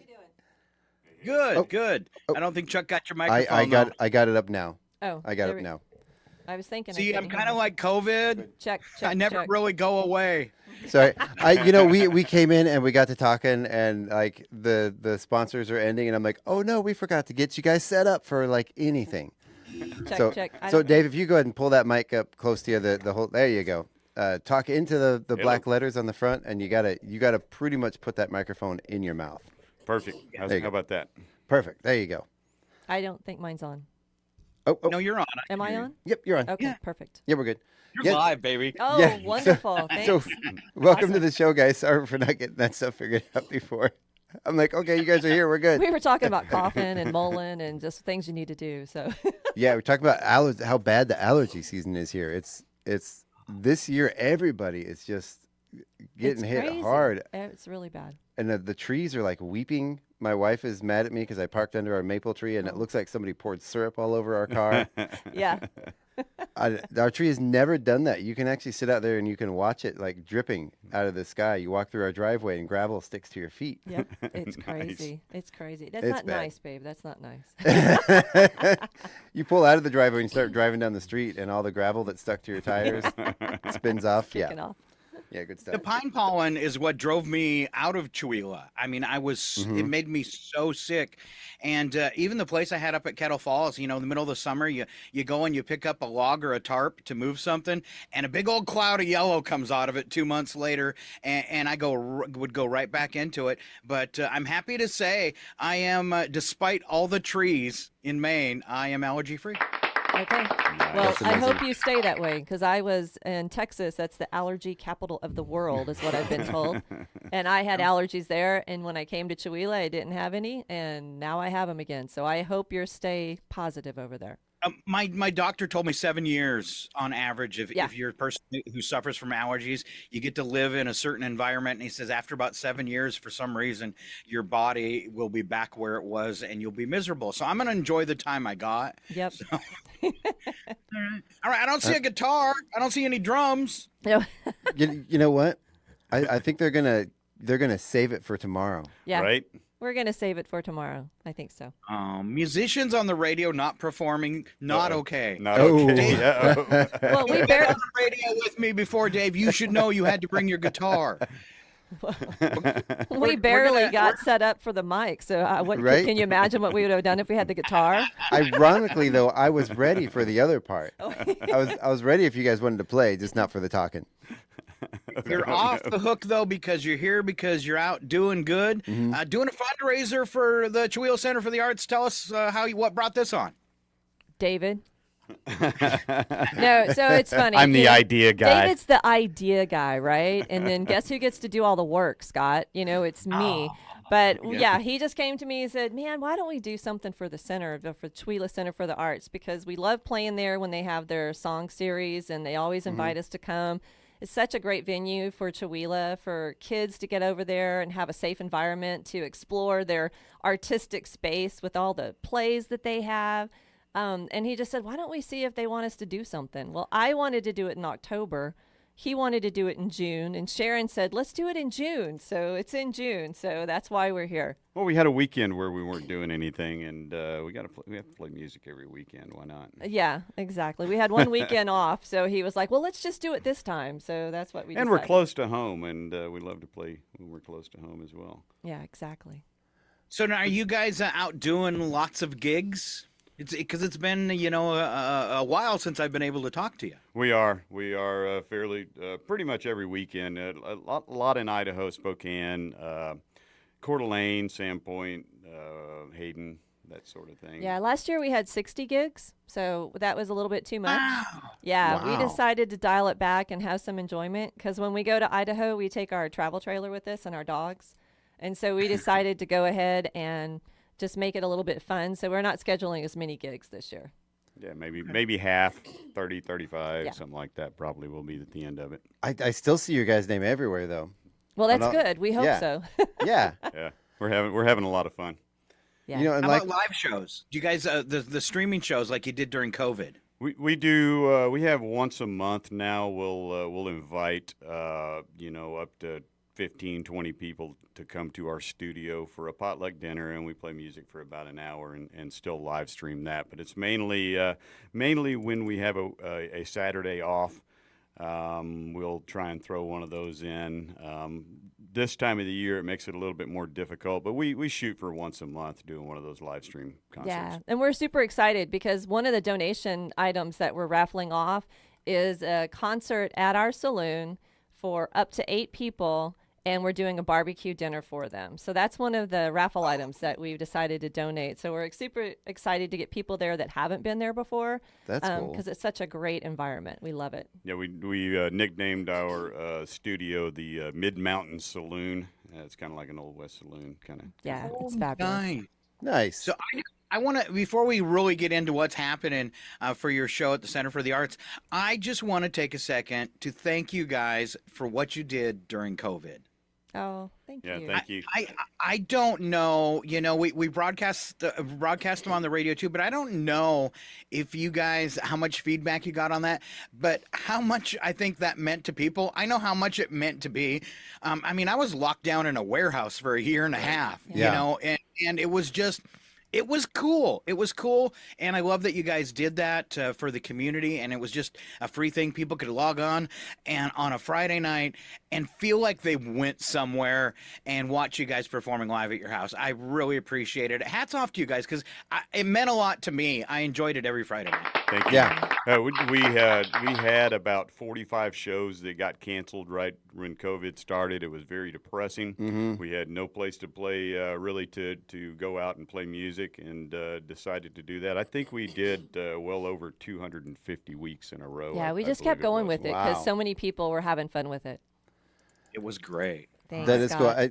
you doing? Good. I don't think Chuck got your microphone. I got it up now. Oh, I got it now. I was thinking. See, I'm kind of like COVID. Check. I never really go away. Sorry, we came in and we got to talking, and like the sponsors are ending, and I'm like, oh no, we forgot to get you guys set up for like anything. Check. So Dave, if you go ahead and pull that mic up close to you, the whole there you go. Talk into the black letters on the front, and you gotta pretty much put that microphone in your mouth. Perfect. How about that? Perfect. There you go. I don't think mine's on. Oh. No, you're on. Am I on? Yep, you're on. Okay, perfect. Yeah, we're good. You're live, baby. Oh, yeah. Wonderful. Thanks. So, welcome to the show, guys. Sorry for not getting that stuff figured out before. I'm like, okay, you guys are here. We're good. We were talking about coughing and mulling and just things you need to do. So. Yeah, we're talking about how bad the allergy season is here. It's this year. Everybody is just getting hit crazy. hard. It's really bad. And the trees are like weeping. My wife is mad at me because I parked under our maple tree, and it looks like somebody poured syrup all over our car. Yeah. Our tree has never done that. You can actually sit out there and you can watch it like dripping out of the sky. You walk through our driveway and gravel sticks to your feet. Yep, it's crazy. It's crazy. That's It's not bad. nice, babe. That's not nice. You pull out of the driveway and start driving down the street, and all the gravel that's stuck to your tires spins off. Kicking off. Yeah, good stuff. The pine pollen is what drove me out of Chewelah. I mean, it made me so sick. And even the place I had up at Kettle Falls, in the middle of the summer, you go and you pick up a log or a tarp to move something, and a big old cloud of yellow comes out of it 2 months later, and I would go right back into it. But I'm happy to say I am, despite all the trees in Maine, I am allergy free. Okay. Well, I hope you stay that way, because I was in Texas. That's the allergy capital of the world, is what I've been told. And I had allergies there, and when I came to Chewelah, I didn't have any, and now I have them again. So I hope you stay positive over there. My doctor told me 7 years on average if you're a person who suffers from allergies, you get to live in a certain environment. And he says after about 7 years, for some reason, your body will be back where it was and you'll be miserable. So I'm going to enjoy the time I got. Yep. So. All right. I don't see a guitar. I don't see any drums. No. You know what? I think they're gonna save it for tomorrow. Yeah. Right? We're going to save it for tomorrow. I think so. Musicians on the radio not performing, not okay. Not okay. Dave, Well, we you've been barely on the radio with me before, Dave. You should know you had to bring your guitar. we barely got set up for the mic. So Right? can you imagine what we would have done if we had the guitar? Ironically, though, I was ready for the other part. I was ready if you guys wanted to play, just not for the talking. You're off the hook, though, because you're here, because you're out doing good. Doing a fundraiser for the Chewelah Center for the Arts. Tell us what brought this on. David. No, so it's funny. I'm the idea guy. David's the idea guy, right? And then guess who gets to do all the work, Scott? It's me. But yeah, he just came to me and said, man, why don't we do something for the center, for Chewelah Center for the Arts? Because we love playing there when they have their song series, and they always invite us to come. It's such a great venue for Chewelah, for kids to get over there and have a safe environment to explore their artistic space with all the plays that they have. And he just said, why don't we see if they want us to do something? Well, I wanted to do it in October, he wanted to do it in June, and Sharon said, let's do it in June. So it's in June. So that's why we're here. Well, we had a weekend where we weren't doing anything, and we have to play music every weekend. Why not? Yeah, exactly. We had one weekend off, so he was like, well, let's just do it this time. So that's what we And decided. we're close to home, and we love to play when we're close to home as well. Yeah, exactly. So now, are you guys out doing lots of gigs? It's because it's been, a while since I've been able to talk to you. We are fairly pretty much every weekend. A lot in Idaho, Spokane, Coeur d'Alene, Sandpoint, Hayden, that sort of thing. Yeah, last year we had 60 gigs, so that was a little bit too much. Wow. Yeah, Wow. we decided to dial it back and have some enjoyment, because when we go to Idaho, we take our travel trailer with us and our dogs. And so we decided to go ahead and just make it a little bit fun. So we're not scheduling as many gigs this year. Yeah, maybe half, 30, 35, Yeah. something like that probably will be at the end of it. I still see your guys' name everywhere, though. Well, that's good. We hope yeah. so. Yeah. Yeah, we're having a lot of fun. Yeah. And How about live shows? Do you guys the streaming shows like you did during COVID? We do. We have once a month now. We'll invite up to 15, 20 people to come to our studio for a potluck dinner, and we play music for about an hour and still live stream that. But it's mainly when we have a Saturday off, we'll try and throw one of those in. This time of the year, it makes it a little bit more difficult, but we shoot for once a month doing one of those live stream concerts. Yeah, and we're super excited because one of the donation items that we're raffling off is a concert at our saloon for up to 8 people, and we're doing a barbecue dinner for them. So that's one of the raffle items that we've decided to donate. So we're super excited to get people there that haven't been there before. That's cool. Because it's such a great environment. We love it. Yeah, we nicknamed our studio the Mid-Mountain Saloon. It's kind of like an Old West saloon, kind of. Yeah, it's fabulous. Nice. So I want to, before we really get into what's happening for your show at the Center for the Arts, I just want to take a second to thank you guys for what you did during COVID. Oh, thank you. Yeah, thank you. I don't know, we broadcast them on the radio too, but I don't know if you guys, how much feedback you got on that, but how much I think that meant to people. I know how much it meant to be. I was locked down in a warehouse for a year and a half, and it was just, it was cool. It was cool. And I love that you guys did that for the community. And it was just a free thing. People could log on and on a Friday night and feel like they went somewhere and watch you guys performing live at your house. I really appreciate it. Hats off to you guys, because it meant a lot to me. I enjoyed it every Friday night. Thank you. Yeah. We had about 45 shows that got canceled right when COVID started. It was very depressing. Mm-hmm. We had no place to play, really to go out and play music, and decided to do that. I think we did well over 250 weeks in a row. Yeah, we I just believe kept going was. with it because so many people were having fun with it. It was great. Thanks, That is cool. Scott.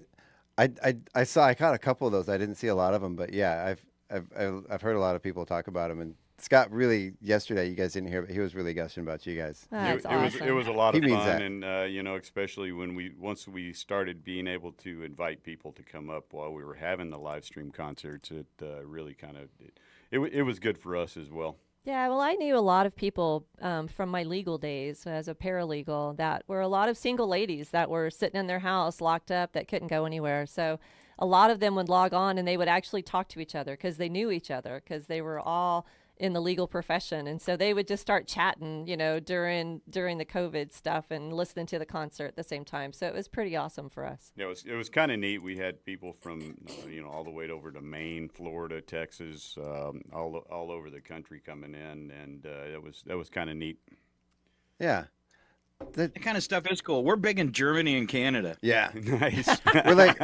I caught a couple of those. I didn't see a lot of them, but yeah, I've heard a lot of people talk about them. And Scott really yesterday, you guys didn't hear, but he was really gushing about you guys. That's awesome. It was a lot of He means fun, that. and especially once we started being able to invite people to come up while we were having the live stream concerts, it really kind of it was good for us as well. Yeah, well, I knew a lot of people from my legal days as a paralegal that were a lot of single ladies that were sitting in their house locked up that couldn't go anywhere. So a lot of them would log on and they would actually talk to each other because they knew each other because they were all in the legal profession. And so they would just start chatting, during the COVID stuff and listening to the concert at the same time. So it was pretty awesome for us. Yeah, it was kind of neat. We had people from, all the way over to Maine, Florida, Texas, all over the country coming in, and that was kind of neat. Yeah. That kind of stuff is cool. We're big in Germany and Canada. Yeah. Nice. we're like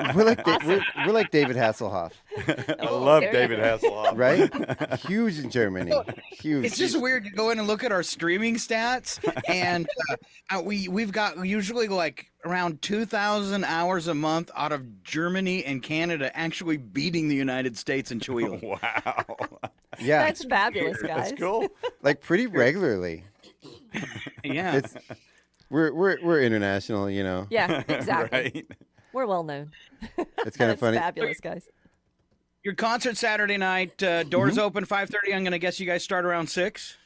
David Hasselhoff. I love David Hasselhoff. Right? Huge in Germany. Huge. It's just weird to go in and look at our streaming stats, and we've got usually like around 2,000 hours a month out of Germany and Canada actually beating the United States in Chihuahua. Wow. Yeah. That's fabulous, guys. That's cool. Like pretty regularly. Yeah. We're international, Yeah, exactly. Right. We're well known. It's kind of funny. Fabulous, guys. Your concert Saturday night, doors open 5:30. I'm going to guess you guys start around 6.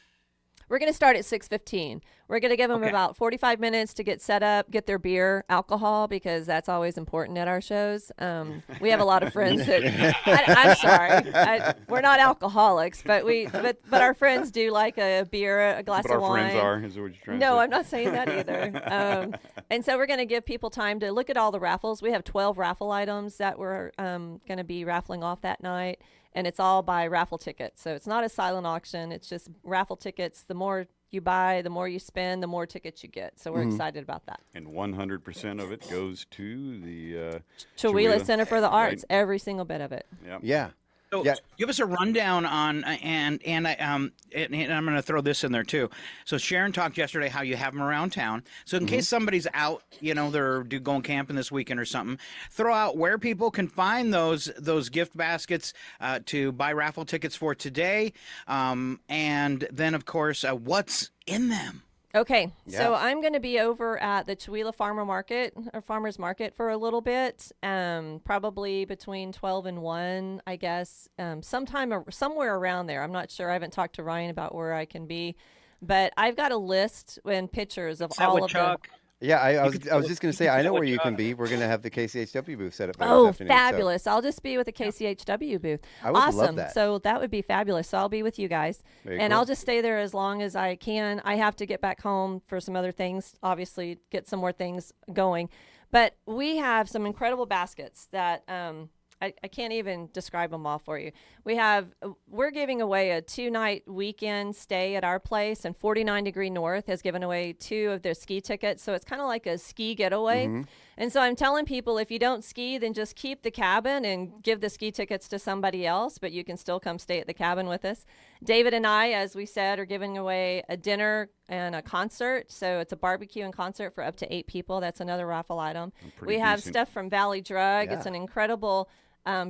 We're going to start at 6:15. We're going to give them about 45 minutes to get set up, get their beer, alcohol, because that's always important at our shows. We have a lot of friends that I'm sorry, we're not alcoholics, but our friends do like a beer, a glass of wine. But our friends are. Is that what you're trying to say? No, I'm not saying that either. And so we're going to give people time to look at all the raffles. We have 12 raffle items that we're going to be raffling off that night, and it's all by raffle tickets. So it's not a silent auction. It's just raffle tickets. The more you buy, the more you spend, the more tickets you get. So we're excited about that. And 100% of it goes to the Chewelah Center for the Arts. Right. Every single bit of it. Yep. Yeah. So give us a rundown on and I'm going to throw this in there too. So Sharon talked yesterday how you have them around town. So in case somebody's out, they're going camping this weekend or something, throw out where people can find those gift baskets to buy raffle tickets for today, and then of course what's in them. Okay, Yeah. so I'm going to be over at the Chewelah Farmers Market for a little bit, probably between 12 and 1, I guess, somewhere around there. I'm not sure. I haven't talked to Ryan about where I can be, but I've got a list and pictures of all of them. Yeah, I was just going to say, I know where you can be. We're going to have the KCHW booth set up there Oh, this afternoon, fabulous. So. I'll just be with the KCHW booth. I would awesome. love that. So that would be fabulous. So I'll be with you guys. Very and cool. I'll just stay there as long as I can. I have to get back home for some other things, obviously get some more things going. But we have some incredible baskets that I can't even describe them all for you. We're giving away a 2-night weekend stay at our place, and 49 Degree North has given away 2 of their ski tickets. So it's kind of like a ski getaway. And so I'm telling people, if you don't ski, then just keep the cabin and give the ski tickets to somebody else, but you can still come stay at the cabin with us. David and I, as we said, are giving away a dinner and a concert. So it's a barbecue and concert for up to 8 people. That's another raffle item. We have stuff from Valley Drug. Yeah. It's an incredible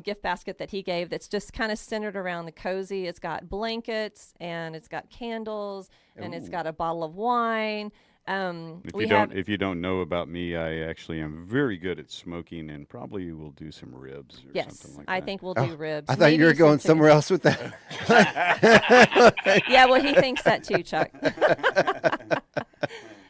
gift basket that he gave that's just kind of centered around the cozy. It's got blankets and it's got candles and it's got a bottle of wine. If you don't know about me, I actually am very good at smoking, and probably will do some ribs or something like that. I think we'll do ribs. I thought you were Maybe going some somewhere else with that. Yeah, well, he thinks that too, Chuck.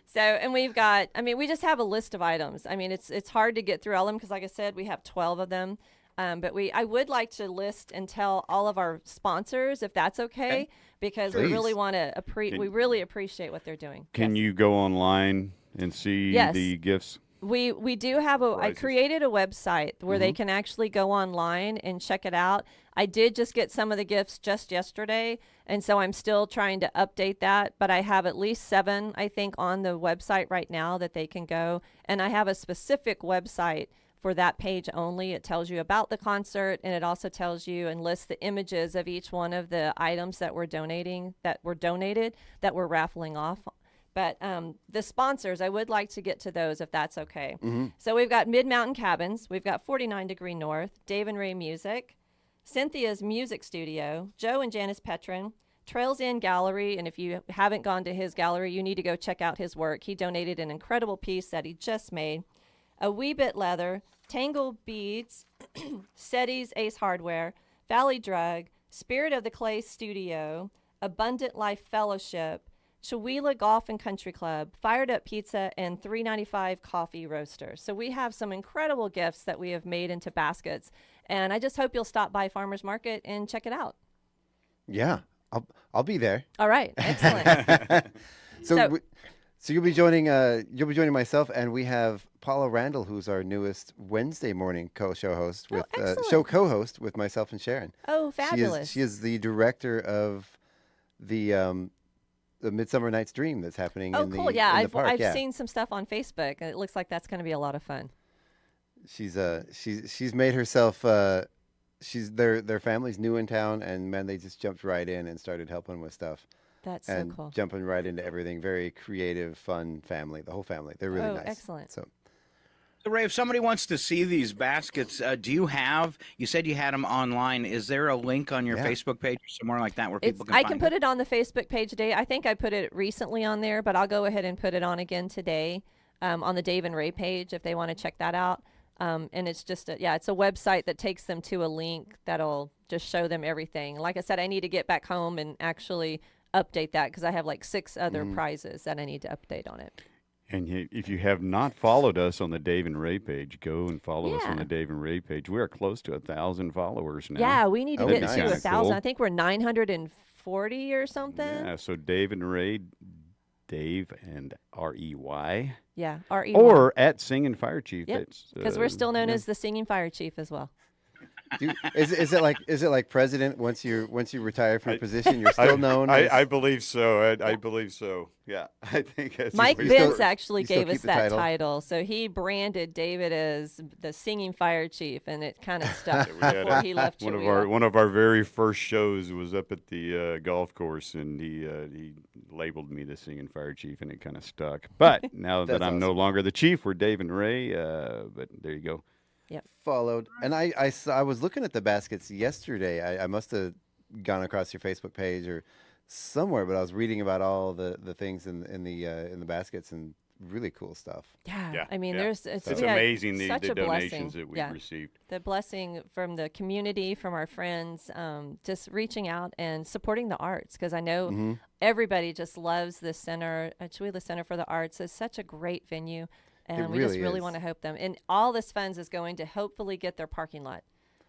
So, and we just have a list of items. I mean, it's hard to get through all of them because, like I said, we have 12 of them. But I would like to list and tell all of our sponsors, if that's okay, because we really want to we really appreciate what they're doing. Can you go online and see the gifts? We do have I created a website where they can actually go online and check it out. I did just get some of the gifts just yesterday, and so I'm still trying to update that, but I have at least 7, I think, on the website right now that they can go, and I have a specific website for that page only. It tells you about the concert, and it also tells you and lists the images of each one of the items that we're donated, that we're raffling off. But the sponsors, I would like to get to those if that's okay. So we've got Mid-Mountain Cabins, we've got 49 Degree North, Dave and Ray Music, Cynthia's Music Studio, Joe and Janice Petrin, Trails Inn Gallery, and if you haven't gone to his gallery, you need to go check out his work. He donated an incredible piece that he just made. A Wee Bit Leather, Tangle Beads, SETI's Ace Hardware, Valley Drug, Spirit of the Clay Studio, Abundant Life Fellowship, Chewelah Golf and Country Club, Fired Up Pizza, and $3.95 Coffee Roaster. So we have some incredible gifts that we have made into baskets, and I just hope you'll stop by Farmers Market and check it out. Yeah, I'll be there. All right, excellent. So you'll be joining myself, and we have Paula Randall, who's our newest Wednesday morning co-host with myself and Sharon. Oh, fabulous! She is the director of the Midsummer Night's Dream that's happening. Oh, in cool! The, Yeah, in the park. I've seen some stuff on Facebook, and it looks like that's going to be a lot of fun. She's made herself. Their family's new in town, and man, they just jumped right in and started helping with stuff. That's and so cool. Jumping right into everything. Very creative, fun family. The whole family. They're really nice. Excellent. So Ray, if somebody wants to see these baskets, you said you had them online. Is there a link on your Facebook page or somewhere like that where people can find I can put it on the Facebook page today. I think I put it recently on there, but I'll go ahead and put it on again today on the Dave and Ray page if they want to check that out. And it's just it's a website that takes them to a link that'll just show them everything. Like I said, I need to get back home and actually update that because I have like 6 other prizes that I need to update on it. And if you have not followed us on the Dave and Ray page, go and follow us on the Dave and Ray page. We are close to 1,000 followers now. Yeah, we need to get to 1,000. Cool. I think we're 940 or something. Yeah, so Dave and Ray, Dave and R-E-Y. Yeah, R-E-Y. Or at Singing Fire Chief. Yep, because we're still known as the Singing Fire Chief as well. Is it like president once you retire from a position you're still known? I believe so. I believe so. Yeah, I think that's Mike Vince actually gave us that title, so he branded David as the Singing Fire Chief, and it kind of stuck before he left. One of our very first shows was up at the golf course, and he labeled me the Singing Fire Chief, and it kind of stuck. But now that I'm no longer the chief, we're Dave and Ray. But there you go. Yep. Followed, and I was looking at the baskets yesterday. I must have gone across your Facebook page or somewhere, but I was reading about all the things in the baskets and really cool stuff. Yeah. I mean, it's amazing the donations that we've received. The blessing from the community, from our friends, just reaching out and supporting the arts, because I know everybody just loves this center. Chewelah Center for the Arts is such a great venue. And we just really want to help them. And all this funds is going to hopefully get their parking lot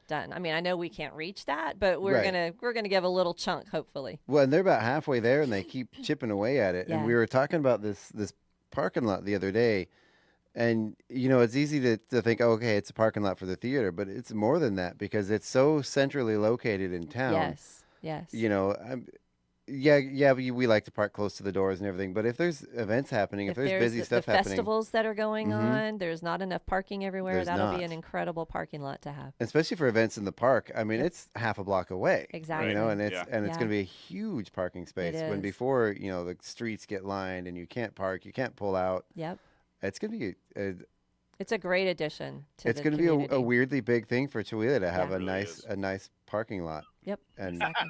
done. I mean, I know we can't reach that, but we're gonna give a little chunk, hopefully. Well, and they're about halfway there, and they keep chipping away at it. Yeah. And we were talking about this parking lot the other day, and it's easy to think, oh, okay, it's a parking lot for the theater, but it's more than that because it's so centrally located in town. Yes. We like to park close to the doors and everything, but if there's events happening, if there's busy stuff happening, festivals that are going on, there's not enough parking everywhere. That'll be an incredible parking lot to have, especially for events in the park. I mean, it's half a block away. Exactly. And it's going to be a huge parking space. When before the streets get lined and you can't park, you can't pull out. Yep. It's going to be it's a great addition to it's the going to community. be a weirdly big thing for Chewelah to have Yeah. a nice parking lot. Yep. And exactly.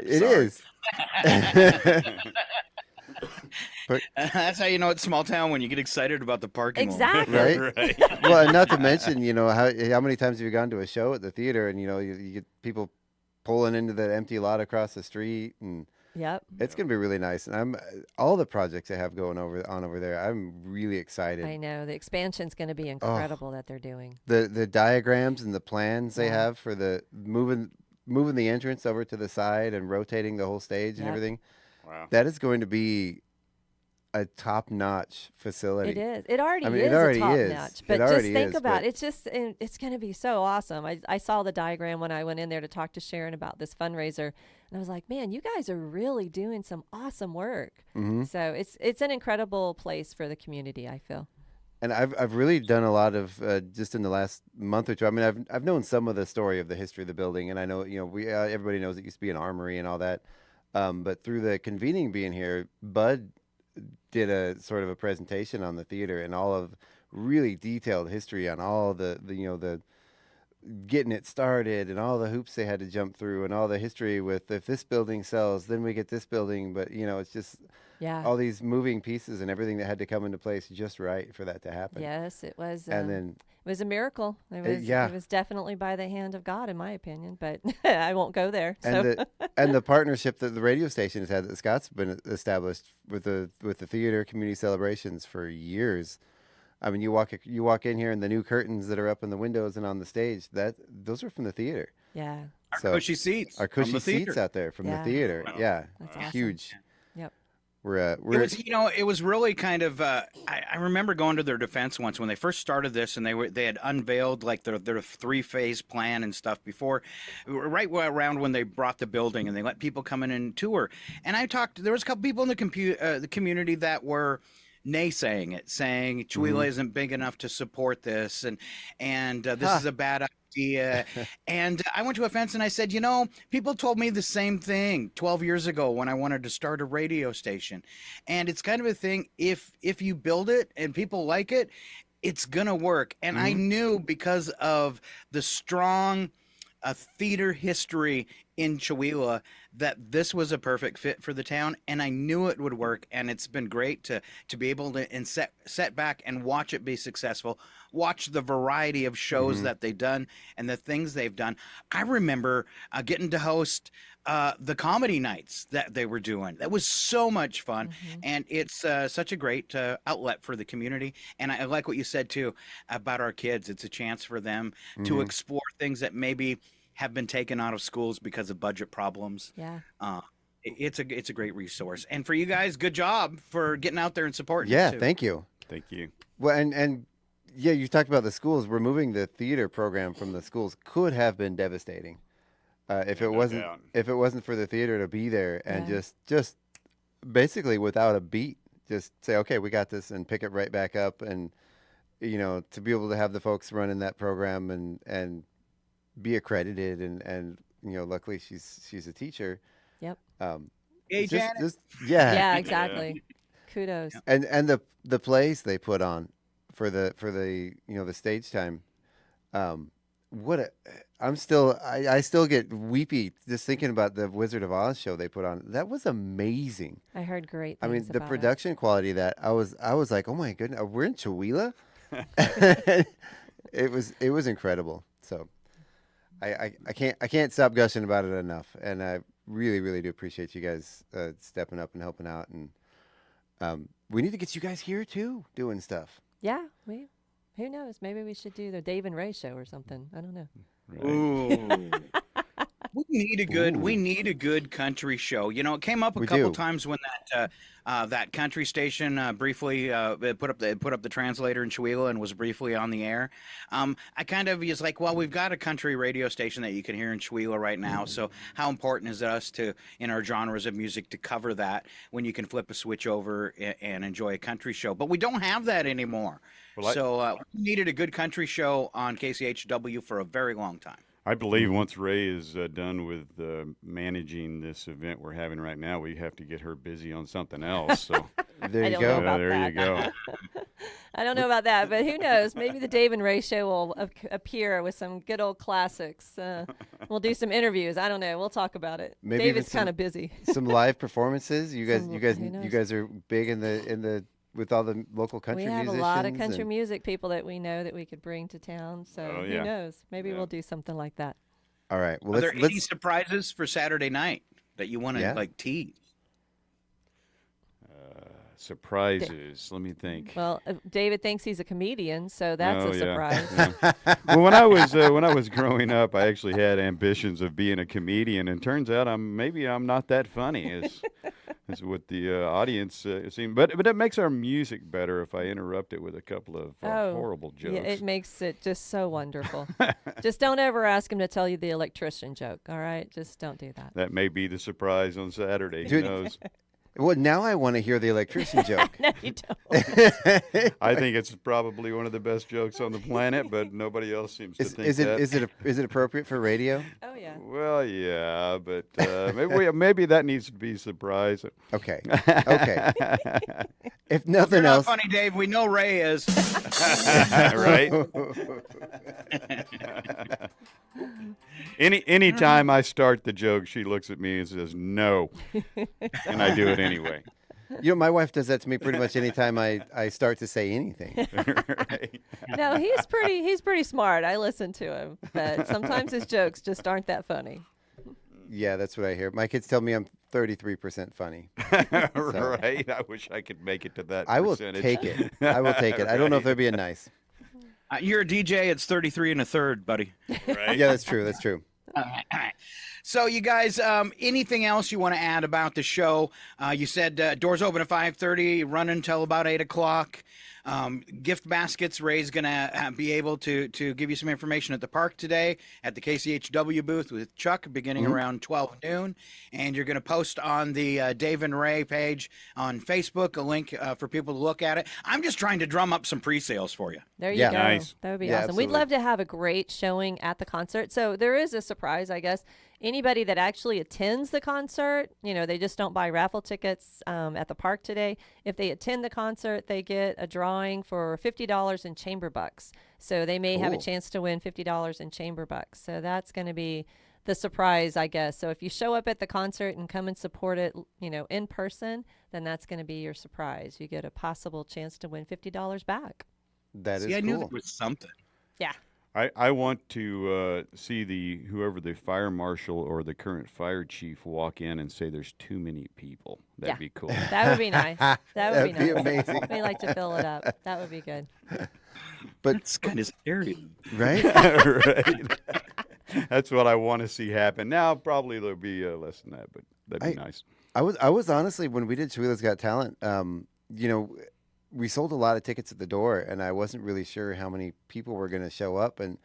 It is. But that's how you know it's small town, when you get excited about the parking lot. Exactly. Right? Well, and not to mention, how many times have you gone to a show at the theater and you get people pulling into that empty lot across the street, and it's going to be really nice. And all the projects they have going on over there, I'm really excited. I know the expansion's going to be incredible that they're doing. The diagrams and the plans they have for the moving the entrance over to the side and rotating the whole stage and everything. Wow. That is going to be a top-notch facility. It is. It already is it already a is. top-notch. But just think about it. It's going to be so awesome. I saw the diagram when I went in there to talk to Sharon about this fundraiser, and I was like, man, you guys are really doing some awesome work. So it's an incredible place for the community, I feel. And I've really done a lot of just in the last month or two. I mean, I've known some of the story of the history of the building, and I know everybody knows it used to be an armory and all that. But through the convening being here, Bud did a sort of a presentation on the theater and all of really detailed history on all the getting it started and all the hoops they had to jump through and all the history with, if this building sells, then we get this building. But it's just all these moving pieces and everything that had to come into place just right for that to happen. Yes, it was. And then it was a miracle. It was definitely by the hand of God, in my opinion. But I won't go there. So. And the partnership that the radio station has had, that Scott's been established with the theater community celebrations for years. I mean, you walk in here and the new curtains that are up in the windows and on the stage, those are from the theater. Yeah. Our cushy seats. Our cushy seats out there from the theater. Wow. Yeah. That's awesome. Huge. Yep. It was really kind of. I remember going to their defense once when they first started this, and they had unveiled like their 3-phase plan and stuff before, right around when they brought the building and they let people come in and tour. And there was a couple people in the community that were naysaying it, saying Chewelah isn't big enough to support this, and this is a bad idea. And I went to a fence and I said, people told me the same thing 12 years ago when I wanted to start a radio station. And it's kind of a thing, if you build it and people like it, it's gonna work. And I knew, because of the strong theater history in Chihuahua that this was a perfect fit for the town, and I knew it would work. And it's been great to be able to set back and watch it be successful, watch the variety of shows that they've done and the things they've done. I remember getting to host the comedy nights that they were doing. That was so much fun, and it's such a great outlet for the community. And I like what you said too about our kids. It's a chance for them to explore things that maybe have been taken out of schools because of budget problems. Yeah. It's a great resource. And for you guys, good job for getting out there and supporting. Yeah, it too. thank you. Thank you. Well, and yeah, you talked about the schools. Removing the theater program from the schools could have been devastating. If it wasn't for the theater to be there and just basically without a beat, just say, okay, we got this, and pick it right back up, and to be able to have the folks running that program and be accredited, and luckily she's a teacher. Yep. Hey, Janet. Yeah, exactly. Kudos. And the plays they put on for the the stage time. I still get weepy just thinking about the Wizard of Oz show they put on. That was amazing. I heard great things I mean, the about production quality of that, I was like, oh my goodness, we're in Chihuahua. It was incredible. So I can't stop gushing about it enough, and I really do appreciate you guys stepping up and helping out, and we need to get you guys here too doing stuff. Yeah, who knows? Maybe we should do the Dave and Ray show or something. I don't know. Right. Ooh. We need a good country show. It came up a couple times when that country station briefly put up the translator in Chihuahua and was briefly on the air. I kind of was like, well, we've got a country radio station that you can hear in Chihuahua right now. So how important is it us to, in our genres of music, to cover that when you can flip a switch over and enjoy a country show? But we don't have that anymore. Well, we needed a good country show on KCHW for a very long time. I believe once Ray is done with managing this event we're having right now, we have to get her busy on something else. So there you go. There you go. I don't know about that, but who knows? Maybe the Dave and Ray show will appear with some good old classics. We'll do some interviews. I don't know. We'll talk about it. Maybe David's kind of busy. Some live performances. You guys are big in the with all the local country musicians. We have a lot of country music people that we know that we could bring to town. So who knows? Maybe we'll do something like that. All right. Well, are there any surprises for Saturday night that you want to tease? Surprises. Let me think. Well, David thinks he's a comedian, so that's a surprise. Yeah. Well, when I was growing up, I actually had ambitions of being a comedian, and turns out I'm not that funny as what the audience seemed. But it makes our music better if I interrupt it with a couple of horrible jokes. Yeah, it makes it just so wonderful. Just don't ever ask him to tell you the electrician joke. All right, just don't do that. That may be the surprise on Saturday. Who knows? Well, now I want to hear the electrician joke. No, you don't. I think it's probably one of the best jokes on the planet, but nobody else seems to think that. Is it appropriate for radio? Oh yeah. Well, yeah, but maybe that needs to be surprise. Okay. If nothing else, funny, Dave. We know Ray is. Right. Anytime I start the joke, she looks at me and says no, and I do it anyway. My wife does that to me pretty much anytime I start to say anything. Right. No, he's pretty smart. I listen to him, but sometimes his jokes just aren't that funny. Yeah, that's what I hear. My kids tell me I'm 33% funny. Right. I wish I could make it to that percentage. Take it. I will take it. I don't know if they're being nice. You're a DJ. It's 33 1/3, buddy. Right. Yeah, that's true. That's true. All right. So you guys, anything else you want to add about the show? You said doors open at 5:30, run until about 8 o'clock. Gift baskets. Ray's going to be able to give you some information at the park today at the KCHW booth with Chuck beginning around 12 noon. And you're going to post on the Dave and Ray page on Facebook a link for people to look at it. I'm just trying to drum up some pre-sales for you. There you go. Nice. That would be awesome. Absolutely. We'd love to have a great showing at the concert. So there is a surprise, I guess. Anybody that actually attends the concert, they just don't buy raffle tickets at the park today. If they attend the concert, they get a drawing for $50 in chamber bucks. So they may have a chance to win $50 in chamber bucks. So that's going to be the surprise, I guess. So if you show up at the concert and come and support it, in person, then that's going to be your surprise. You get a possible chance to win $50 back. That is I cool. knew there was something. Yeah. I want to see whoever the fire marshal or the current fire chief walk in and say there's too many people. That'd be cool. That would be nice. That would That'd be be nice. amazing. We like to fill it up. That would be good. But it's kind of scary, right? Right. That's what I want to see happen. Now, probably there'll be less than that, but that'd be nice. I was honestly, when we did Chihuahua's Got Talent, we sold a lot of tickets at the door, and I wasn't really sure how many people were going to show up. And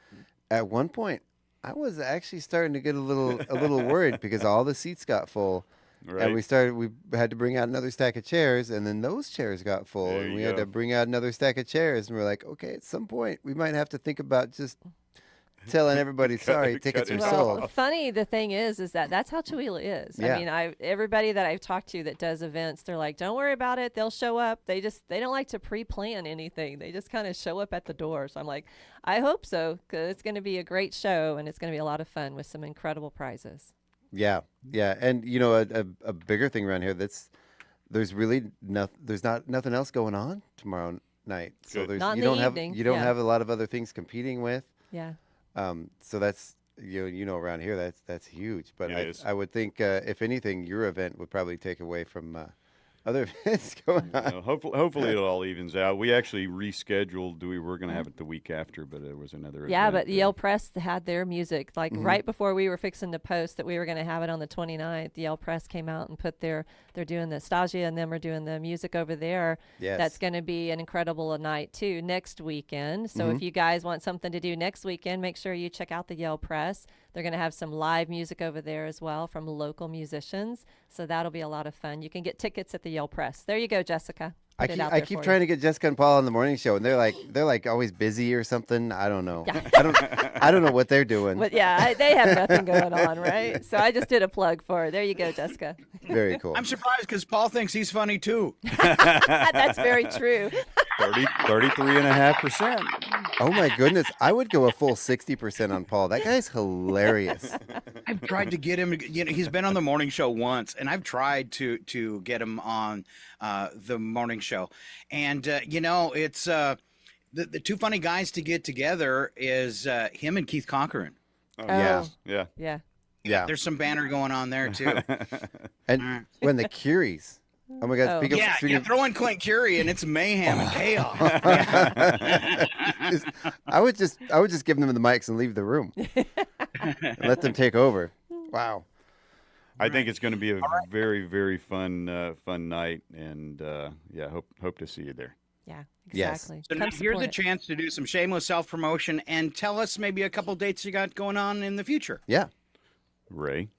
at one point, I was actually starting to get a little worried because all the seats got full. Right. And we had to bring out another stack of chairs, and then those chairs got full, There and you we had go. to bring out another stack of chairs, and we're like, okay, at some point we might have to think about just telling everybody, sorry, tickets are sold. Well, funny, the thing is that that's how Chihuahua is. Yeah. I mean, everybody that I've talked to that does events, they're like, don't worry about it. They'll show up. They don't like to pre-plan anything. They just kind of show up at the door. So I'm like, I hope so, because it's going to be a great show, and it's going to be a lot of fun with some incredible prizes. Yeah, and a bigger thing around here there's really there's not nothing else going on tomorrow night. So Good. there's Not in you the don't evening, have you don't yeah. have a lot of other things competing with. Yeah. So that's around here that's huge. But It is. I would think if anything, your event would probably take away from other events going on. Hopefully it all evens out. We actually rescheduled. We were going to have it the week after, but there was another Yeah, event. but Yale Press had their music. Like right before we were fixing to post that we were going to have it on the 29th, Yale Press came out and put they're doing the Stasia and them are doing the music over there. Yes. That's going to be an incredible night too next weekend. So if you guys want something to do next weekend, make sure you check out the Yale Press. They're going to have some live music over there as well from local musicians. So that'll be a lot of fun. You can get tickets at the Yale Press. There you go, Jessica. I keep trying to get Jessica and Paul on the morning show, and they're like always busy or something. I don't know. Yeah. I don't know what they're doing. But yeah, they have nothing going on, right? So I just did a plug for her. There you go, Jessica. Very cool. I'm surprised because Paul thinks he's funny too. That's very true. 33.5%. Oh my goodness, I would go a full 60% on Paul. That guy's hilarious. I've tried to get him. He's been on the morning show once, and I've tried to get him on the morning show. And it's the two funny guys to get together is him and Keith Conquerin. Oh, Yeah. Yeah. Yeah. There's some banner going on there too. And when the Curies. Oh my God! Oh. Speaking of Throw in Clint Curie, and it's mayhem and chaos. I would just give them the mics and leave the room. And let them take over. Wow. I think it's going to be a very, very fun night, and hope to see you there. Yeah, Yes. exactly. So now here's a chance to do some shameless self-promotion and tell us maybe a couple dates you got going on in the future. Yeah. Ray,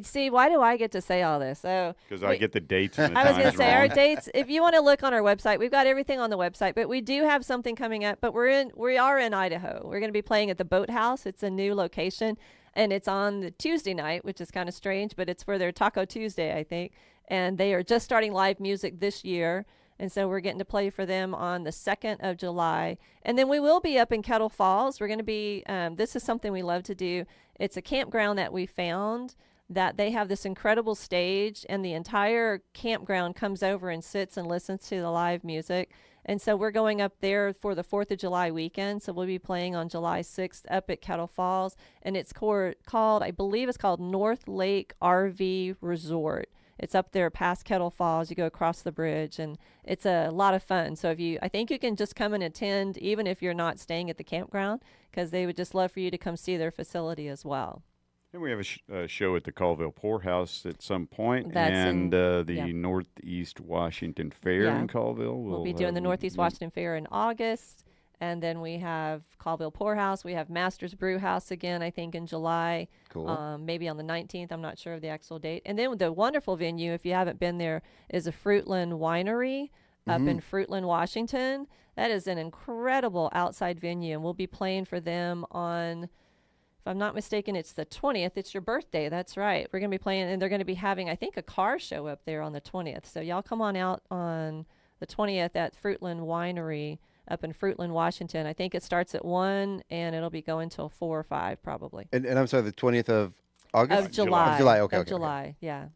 See, why do I get to say all this? So because I get the dates and the I was going times to say our wrong. dates. If you want to look on our website, we've got everything on the website. But we do have something coming up. But we are in Idaho. We're going to be playing at the Boathouse. It's a new location, and it's on the Tuesday night, which is kind of strange. But it's for their Taco Tuesday, I think. And they are just starting live music this year. And so we're getting to play for them on the 2nd of July. And then we will be up in Kettle Falls. We're going to be, this is something we love to do. It's a campground that we found that they have this incredible stage, and the entire campground comes over and sits and listens to the live music. And so we're going up there for the 4th of July weekend. So we'll be playing on July 6th up at Kettle Falls. And it's called, I believe it's called North Lake RV Resort. It's up there past Kettle Falls. You go across the bridge, and it's a lot of fun. So I think you can just come and attend, even if you're not staying at the campground, because they would just love for you to come see their facility as well. And we have a show at the Colville Poorhouse at some point, That's and in- the yeah. Northeast Washington Fair Yeah. in Colville. We'll be doing the Northeast Washington Fair in August. And then we have Colville Poorhouse. We have Masters Brew House again, I think, in July. Cool. Maybe on the 19th. I'm not sure of the actual date. And then the wonderful venue, if you haven't been there, is a Fruitland Winery up in Fruitland, Washington. That is an incredible outside venue. And we'll be playing for them on, if I'm not mistaken, it's the 20th. It's your birthday. That's right. We're going to be playing, and they're going to be having, I think, a car show up there on the 20th. So y'all come on out on the 20th at Fruitland Winery up in Fruitland, Washington. I think it starts at 1, and it'll be going till 4 or 5 probably. And I'm sorry, the 20th of August? Of July. Of July, okay. Of July, yeah.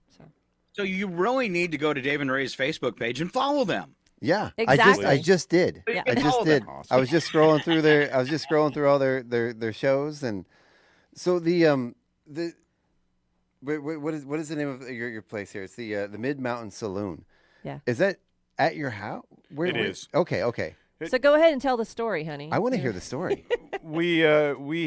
So you really need to go to Dave and Ray's Facebook page and follow them. Yeah, Exactly. I just did. Yeah. I just did. I was just scrolling through all their shows, and so what is the name of your place here? It's the Mid Mountain Saloon. Yeah. Is that at your house? It is. Okay. So go ahead and tell the story, honey. I want to hear the story. We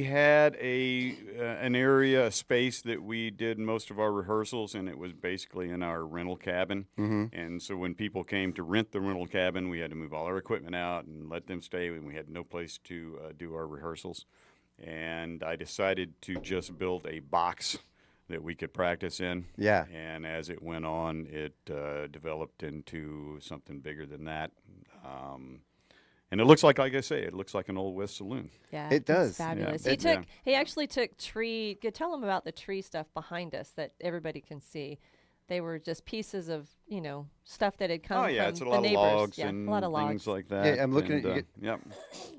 had an area, a space that we did most of our rehearsals, and it was basically in our rental cabin. Mm-hmm. And so when people came to rent the rental cabin, we had to move all our equipment out and let them stay, and we had no place to do our rehearsals. And I decided to just build a box that we could practice in. Yeah. And as it went on, it developed into something bigger than that. And it looks like I say, it looks like an Old West saloon. Yeah, it does. It's fabulous. Yeah. He actually took tree. Tell him about the tree stuff behind us that everybody can see. They were just pieces of stuff that had come from it's a the lot neighbors. of logs yeah, and a lot of logs. things like that. Yeah, I'm looking and, at you. Yep.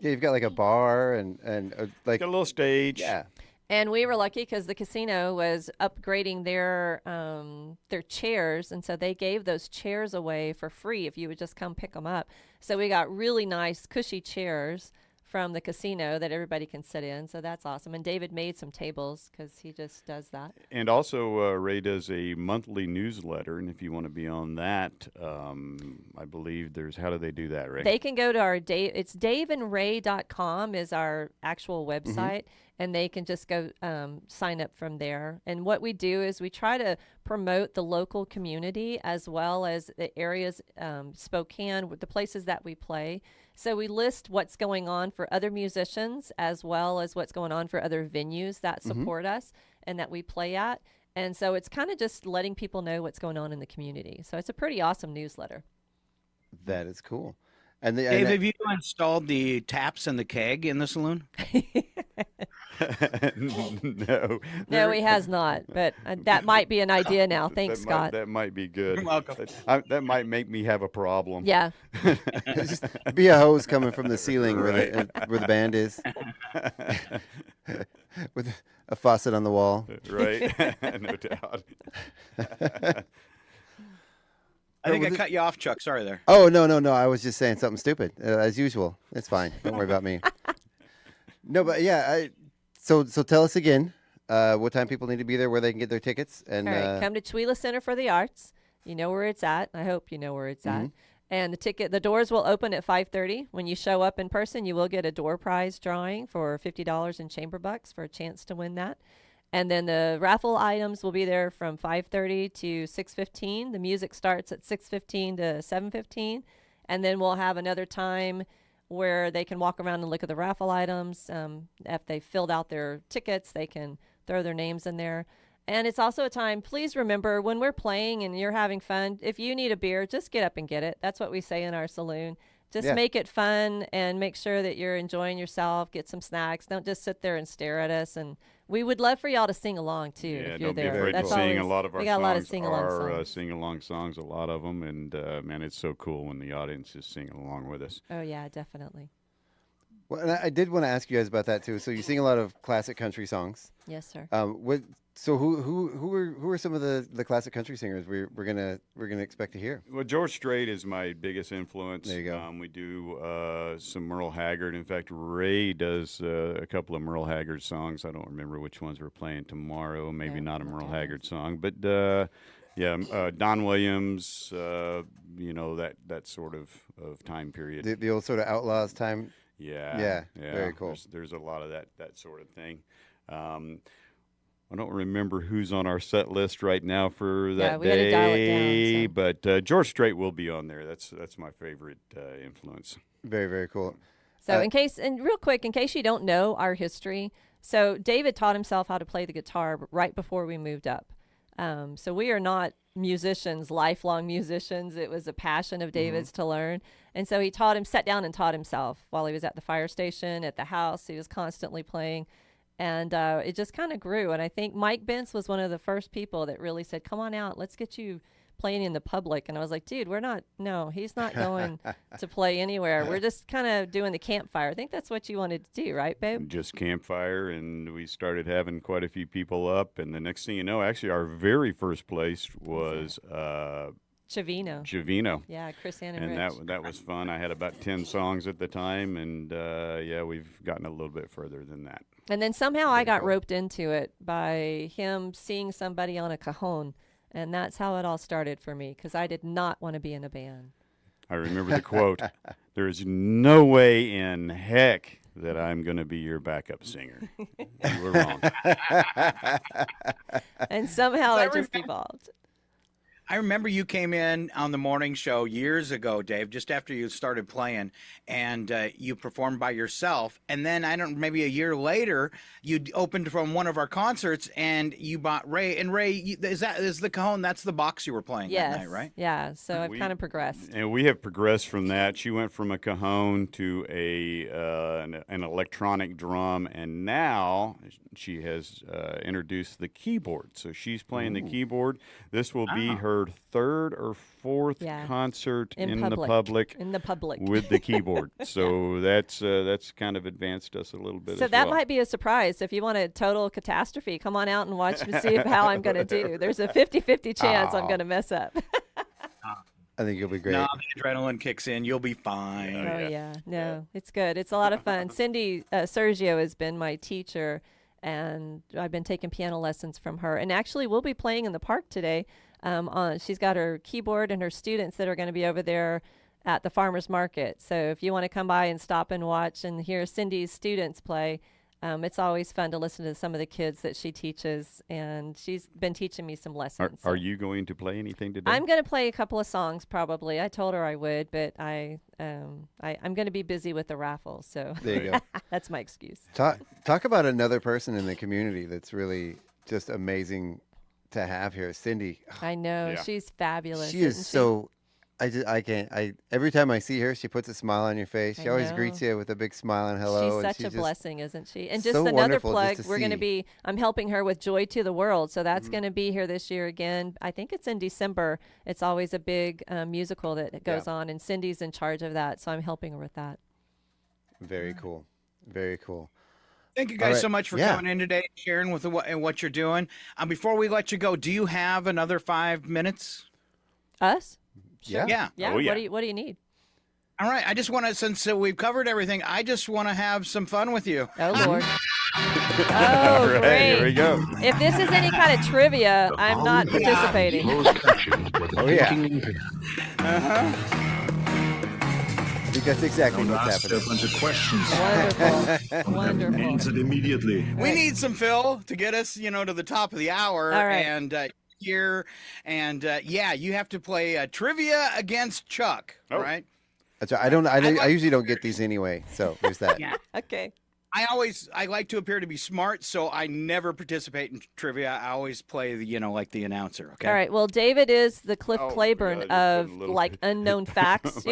Yeah, you've got like a bar and like got a little stage. Yeah. And we were lucky because the casino was upgrading their chairs, and so they gave those chairs away for free if you would just come pick them up. So we got really nice, cushy chairs from the casino that everybody can sit in. So that's awesome. And David made some tables because he just does that. And also, Ray does a monthly newsletter, and if you want to be on that, I believe how do they do that, Ray? They can go to it's daveandray.com is our actual website, and they can just go sign up from there. And what we do is we try to promote the local community as well as the areas, Spokane, the places that we play. So we list what's going on for other musicians as well as what's going on for other venues that support us and that we play at. And so it's kind of just letting people know what's going on in the community. So it's a pretty awesome newsletter. That is cool. And Dave, have you installed the taps and the keg in the saloon? No, he has not. But that might be an idea now. Thanks, Scott. That might be good. You're welcome. That might make me have a problem. Yeah. Just be a hose coming from the ceiling where the band is, with a faucet on the wall. Right, no doubt. I think I cut you off, Chuck. Sorry there. Oh, no. I was just saying something stupid, as usual. It's fine. Don't worry about me. No, but yeah, so tell us again what time people need to be there, where they can get their tickets. And all right, come to Chewila Center for the Arts. You know where it's at. I hope you know where it's at. And the doors will open at 5:30. When you show up in person, you will get a door prize drawing for $50 in chamber bucks for a chance to win that. And then the raffle items will be there from 5:30 to 6:15. The music starts at 6:15 to 7:15. And then we'll have another time where they can walk around and look at the raffle items. If they filled out their tickets, they can throw their names in there. And it's also a time, please remember, when we're playing and you're having fun, if you need a beer, just get up and get it. That's what we say in our saloon. Just make it fun and make sure that you're enjoying yourself. Get some snacks. Don't just sit there and stare at us. And we would love for y'all to sing along, too, if you're don't there. be afraid to sing. A lot of our songs are sing-along songs, a lot of them. And, man, it's so cool when the audience is singing along with us. Oh, yeah, definitely. Well, and I did want to ask you guys about that, too. So you sing a lot of classic country songs. Yes, sir. So who are some of the classic country singers we're gonna expect to hear? Well, George Strait is my biggest influence. There you go. We do some Merle Haggard. In fact, Ray does a couple of Merle Haggard songs. I don't remember which ones we're playing tomorrow. Maybe not a Merle Haggard song, but Don Williams. That sort of time period. The old sort of Outlaws time. Yeah. Very cool. There's a lot of that sort of thing. I don't remember who's on our set list right now for that we day, gotta dial it down, but George Strait will be on there. That's my favorite influence. Very, very cool. So real quick, in case you don't know our history, so David taught himself how to play the guitar right before we moved up. So we are not musicians, lifelong musicians. It was a passion of David's to learn. And so he sat down and taught himself while he was at the fire station, at the house. He was constantly playing. And it just kind of grew. And I think Mike Bentz was one of the first people that really said, come on out, let's get you playing in the public. And I was like, dude, he's not going to play anywhere. We're just kind of doing the campfire. I think that's what you wanted to do, right, babe? Just campfire, and we started having quite a few people up. And the next thing you know, actually, our very first place was Chavino. Yeah, Chris Ann and Rich. That was fun. I had about 10 songs at the time, and we've gotten a little bit further than that. And then somehow I got roped into it by him seeing somebody on a cajon, and that's how it all started for me, because I did not want to be in a band. I remember the quote, "There's no way in heck that I'm going to be your backup singer." You were wrong. And somehow it just evolved. I remember you came in on the morning show years ago, Dave, just after you started playing, and you performed by yourself. And then maybe a year later, you opened from one of our concerts, and you bought Ray. And Ray, is the cajon? That's the box you were playing that night, right? Yeah. So I've kind of progressed. And we have progressed from that. She went from a cajon to an electronic drum, and now she has introduced the keyboard. So she's playing the keyboard. This will be her third or fourth concert in the public with the keyboard. So that's kind of advanced us a little bit. So that might be a surprise. If you want a total catastrophe, come on out and watch and see how I'm going to do. There's a 50-50 chance I'm going to mess up. I think you'll be great. No, the adrenaline kicks in. You'll be fine. No, it's good. It's a lot of fun. Cindy Sergio has been my teacher, and I've been taking piano lessons from her. And actually, we'll be playing in the park today. She's got her keyboard and her students that are going to be over there at the farmers market. So if you want to come by and stop and watch and hear Cindy's students play, it's always fun to listen to some of the kids that she teaches, and she's been teaching me some lessons. Are you going to play anything today? I'm going to play a couple of songs probably. I told her I would, but I'm going to be busy with the raffle, so there you go. That's my excuse. Talk about another person in the community that's really just amazing to have here, Cindy. I know. She's fabulous. She is so every time I see her, she puts a smile on your face. She always greets you with a big smile and hello. She's such a blessing, isn't she? And just another plug, we're going to be, I'm helping her with Joy to the World. So that's going to be here this year again. I think it's in December. It's always a big musical that goes on, and Cindy's in charge of that. So I'm helping her with that. Very cool. Very cool. Thank you guys so much for coming in today, sharing with what you're doing. Before we let you go, do you have another 5 minutes? Us? Sure. Yeah. Oh, yeah. What do you need? All right. I just want to, since we've covered everything, I just want to have some fun with you. Oh, Lord. All right, great. Here we go. If this is any kind of trivia, I'm not participating. Oh, yeah. I think that's exactly what's happening. A bunch of questions. Wonderful. Answered immediately. We need some Phil to get us, to the top of the hour. All right. And here, and you have to play trivia against Chuck. All right. That's right. I usually don't get these anyway. So there's that. Yeah. Okay. I like to appear to be smart, so I never participate in trivia. I always play like the announcer. Okay. All right. Well, David is the Cliff Claiborne of unknown facts,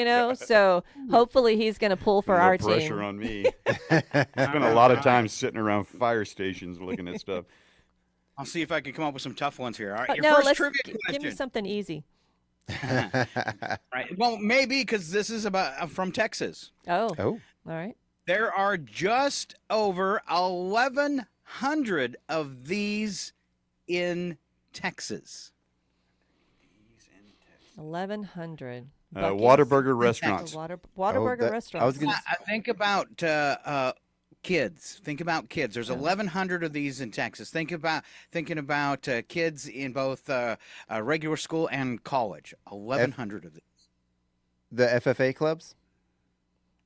so hopefully he's going to pull for our team. Pressure on me. Spent a lot of time sitting around fire stations looking at stuff. I'll see if I can come up with some tough ones here. All right. Your first trivia question. Give me something easy. All right. Well, maybe because this is from Texas. Oh. All right. There are just over 1,100 of these in Texas. 1,100. Whataburger restaurants. Whataburger restaurants. I think about kids. Think about kids. There's 1,100 of these in Texas. Thinking about kids in both regular school and college. 1,100 of these. The FFA clubs?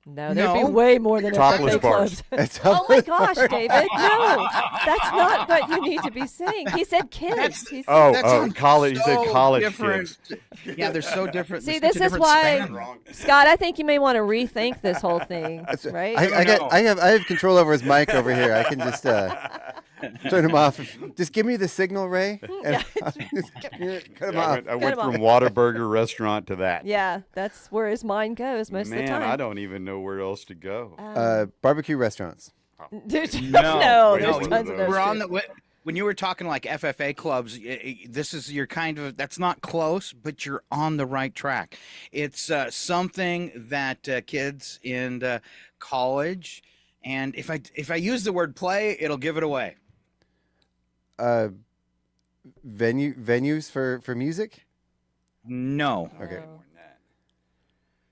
No, there'd be way more than topless FFA bars. clubs. Oh my gosh, David! No, that's not what you need to be saying. He said kids. College. He said college kids. Yeah, they're so different. See, this is why, Scott. I think you may want to rethink this whole thing. Right? I have control over his mic over here. I can just turn him off. Just give me the signal, Ray. And cut him off. I went from Whataburger restaurant to that. Yeah, that's where his mind goes most of the time. Man, I don't even know where else to go. Barbecue restaurants. No, there's tons of those. when you were talking like FFA clubs, this is your that's not close, but you're on the right track. It's something that kids in college, and if I use the word play, it'll give it away. Venues for music? No. Okay.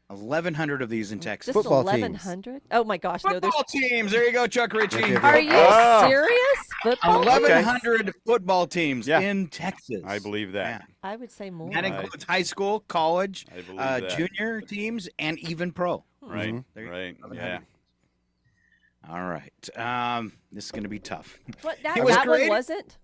1,100 of these in Texas. Just 1,100? Oh my gosh, no, there's Football teams. There you go, Chuck Ritchie. Are you serious? Football 1,100 football teams in Texas. I believe that. I would say more. That includes high school, college, I believe that. junior teams, and even pro. Right. There- Right. Yeah. All right. This is going to be tough. What, that It was one created- wasn't?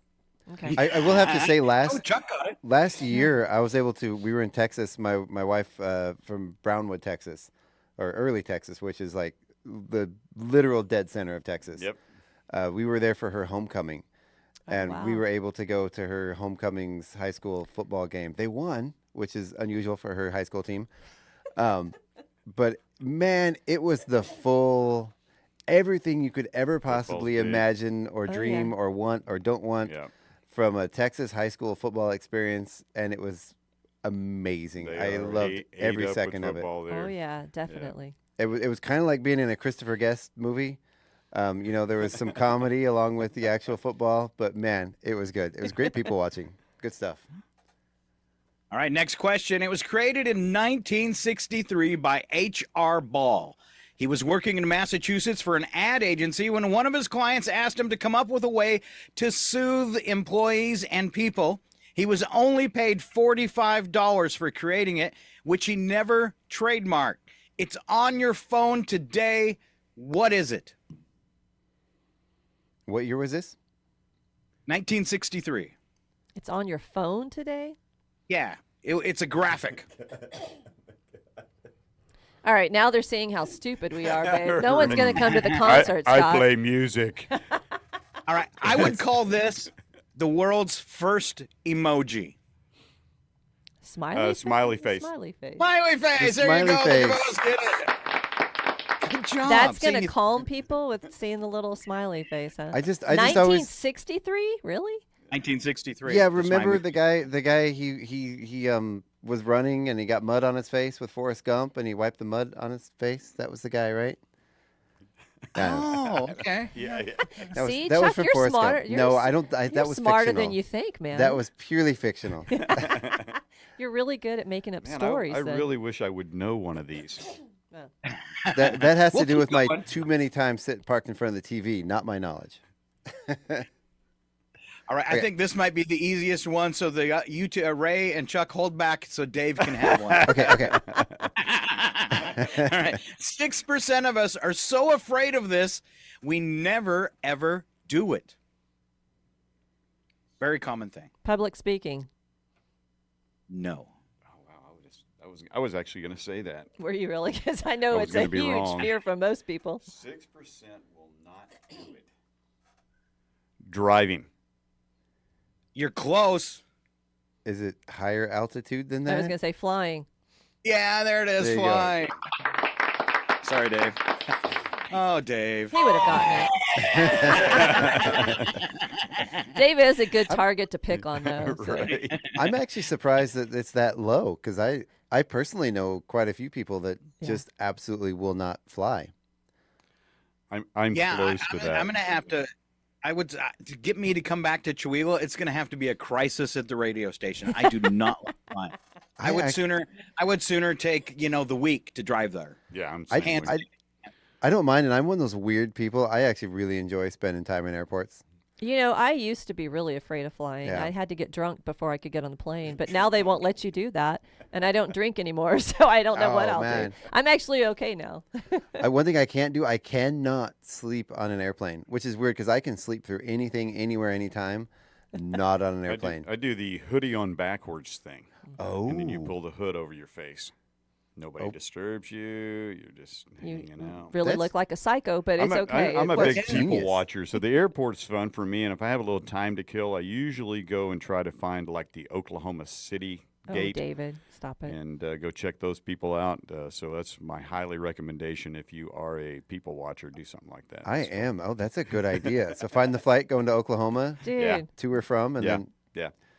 Okay. I will have to say Chuck got it. last year I was able to. We were in Texas. My wife from Brownwood, Texas, or early Texas, which is like the literal dead center of Texas. Yep. We were there for her homecoming, and we wow. were able to go to her homecoming's high school football game. They won, which is unusual for her high school team. But man, it was the full everything you could ever possibly big. imagine or dream or want or don't want. Yeah. From a Texas high school football experience, and it was amazing. I loved every second of it. Oh yeah, definitely. It was kind of like being in a Christopher Guest movie. There was some comedy along with the actual football, but man, it was good. It was great people watching. Good stuff. All right, next question. It was created in 1963 by H.R. Ball. He was working in Massachusetts for an ad agency when one of his clients asked him to come up with a way to soothe employees and people. He was only paid $45 for creating it, which he never trademarked. It's on your phone today. What is it? What year was this? 1963. It's on your phone today? Yeah, it's a graphic. All right, now they're seeing how stupid we are, babe. No one's going to come to the concert, Scott. I play music. All right, I would call this the world's first emoji. Smiley smiley face. Smiley face. Smiley face. The There you smiley go. face. Look at us get it. Good job. That's going See, to calm people with seeing the little smiley face, huh? I just always 1963? Really? 1963. Yeah, remember the guy he was running and he got mud on his face with Forrest Gump and he wiped the mud on his face. That was the guy, right? Oh, okay. Yeah. See, that Chuck, was from you're Forrest smarter. Gump. You're No, s- I don't. You're That was smarter fictional. than you think, man. That was purely fictional. You're really good at making up Man, stories. I then. really wish I would know one of these. that has to We'll do keep with my going. too many times sitting parked in front of the TV, not my knowledge. All right, I Okay. think this might be the easiest one. So you two, Ray and Chuck, hold back so Dave can have one. Okay. All right. 6% of us are so afraid of this, we never, ever do it. Very common thing. Public speaking. No. Oh wow, I was actually going to say that. Were you really? Because I know I was it's a gonna be huge wrong. fear for most people. 6% will not do it. Driving. You're close. Is it higher altitude than I was that? going to say flying. Yeah, there it is. There you go. Flying. Sorry, Dave. Oh, Dave. He would have gotten it. Dave is a good target to pick on, though. so. Right. I'm actually surprised that it's that low because I personally know quite a few people that just absolutely will not fly. I'm Yeah, close to that. I'm going to have to. I would to get me to come back to Chihuahua. It's going to have to be a crisis at the radio station. I do not like flying. I would sooner take the week to drive there. Yeah, I'm. I don't mind, and I'm one of those weird people. I actually really enjoy spending time in airports. You know, I used to be really afraid of flying. Yeah. I had to get drunk before I could get on the plane, but now they won't let you do that, and I don't drink anymore, so I don't know what I'll man. do. I'm actually okay now. One thing I can't do, I cannot sleep on an airplane, which is weird because I can sleep through anything, anywhere, anytime, not on an airplane. I do the hoodie on backwards thing. Oh. And then you pull the hood over your face. Nobody disturbs you. You're just hanging out. Really look like a psycho, but it's okay. I'm a It big works. people watcher, so the airport's fun for me. And if I have a little time to kill, I usually go and try to find like the Oklahoma City Gate. David, stop it. And go check those people out. So that's my highly recommendation. If you are a people watcher, do something like that. I am. Oh, that's a good idea. So find the flight going to Oklahoma, Dude. to or from, and then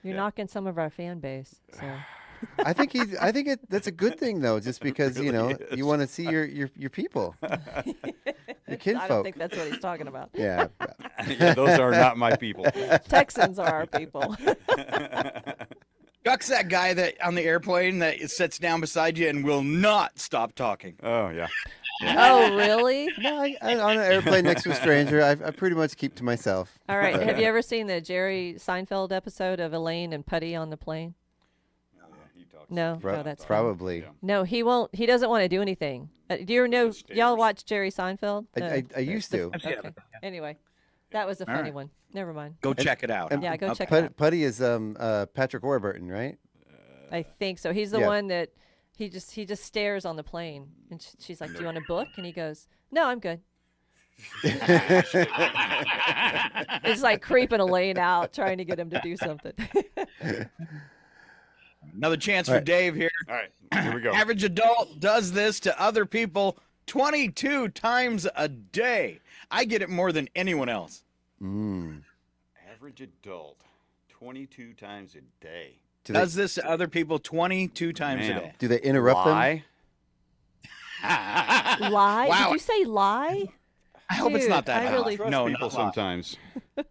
You're knocking some of our fan base. So. I think that's a good thing though, just because you want to see your people, your kinfolk. I don't think that's what he's talking about. Yeah. Those are not my people. Texans are our people. Chuck's that guy that on the airplane that sits down beside you and will not stop talking. Oh yeah. Oh really? No, I on an airplane next to a stranger, I pretty much keep to myself. All right. Have you ever seen the Jerry Seinfeld episode of Elaine and Putty on the plane? No, that's probably. fine. No, he won't. He doesn't want to do anything. Do you know? Y'all watch Jerry Seinfeld? I used to. Okay. Anyway, that was a funny one. Never mind. Go check it out. Yeah, go check it out. Putty is Patrick Warburton, right? I think so. He's the one that he just stares on the plane, and she's like, "Do you want a book?" And he goes, "No, I'm good." It's like creeping Elaine out, trying to get him to do something. Another chance for Dave here. All right, here we go. Average adult does this to other people 22 times a day. I get it more than anyone else. Average adult, 22 times a day. Does this to other people 22 times a day. Do they interrupt them? Lie? Wow. Did you say lie? I hope it's not that. No, people sometimes.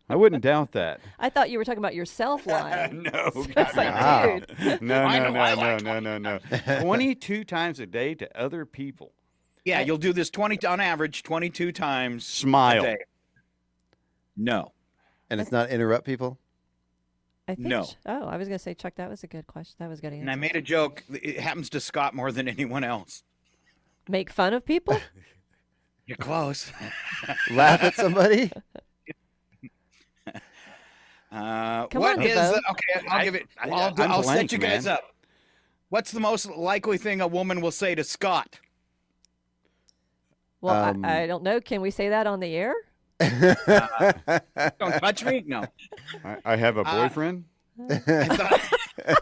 I wouldn't doubt that. I thought you were talking about yourself lying. No, It's like, dude. No. 22 times a day to other people. Yeah, you'll do this on average 22 times. Smile. A day. No. And it's not interrupt people? I think No. I was going to say, Chuck, that was a good question. That was a good answer. And I made a joke. It happens to Scott more than anyone else. Make fun of people? You're close. Laugh at somebody? What is okay? I'll give it. I'll set you guys up. What's the most likely thing a woman will say to Scott? Well, I don't know. Can we say that on the air? Don't touch me. No. I have a boyfriend.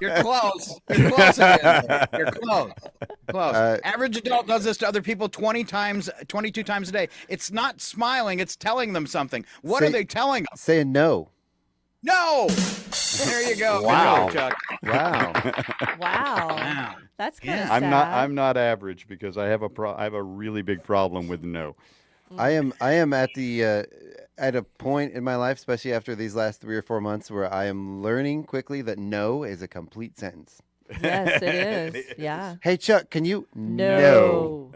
You're close. You're close again. You're close. Close. Average adult does this to other people 22 times a day. It's not smiling. It's telling them something. What are they telling them? Saying no. No. There you go. Wow. Good job, Chuck. Wow. Wow. That's kind of I'm sad. I'm not average because I have a really big problem with no. I am at the at a point in my life, especially after these last 3 or 4 months, where I am learning quickly that no is a complete sentence. Yes, it is. Yeah. Hey, Chuck, can you? No.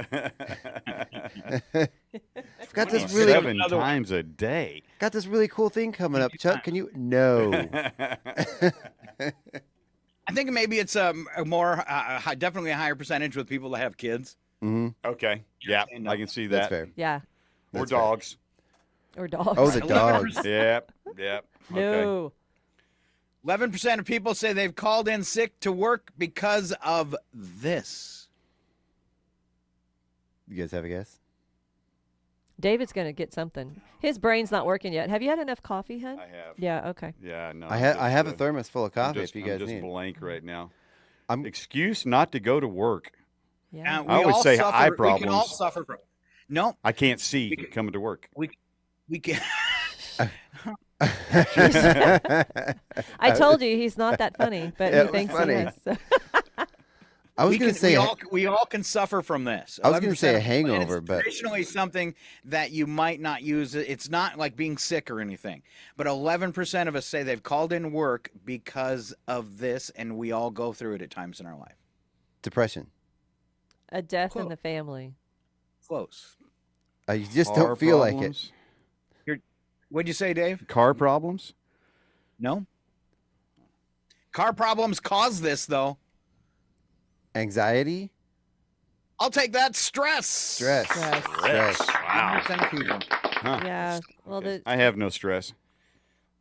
I've got this really 7 times a day. Got this really cool thing coming up, Chuck. Can you? No. I think maybe it's a more definitely a higher percentage with people that have kids. Mm-hmm. Okay. Yeah, I can see that. That's fair. Yeah. Or That's dogs. Or dogs. Oh, the dogs. Yep. No. 11% of people say they've called in sick to work because of this. You guys have a guess? David's going to get something. His brain's not working yet. Have you had enough coffee, hon? I have. Yeah, okay. Yeah, no. I have a thermos full of coffee if you guys I'm just need. blank right now. Excuse not to go to work. Yeah. I always say eye We problems. can all suffer from. No, I can't see coming to work. we can. I told you he's not that funny, but It he was thinks funny. he is. I was going to say we all can suffer from this. I was going to say a 11%, hangover, and it's but traditionally something that you might not use. It's not like being sick or anything. But 11% of us say they've called in work because of this, and we all go through it at times in our life. depression. A death in the family. Close. You just Car don't feel like it. problems? What'd you say, Dave? Car problems? No. Car problems cause this, though. Anxiety. I'll take that. Stress. Stress. Stress. Wow. 100% of people. Huh. Yeah. Well, I have no stress.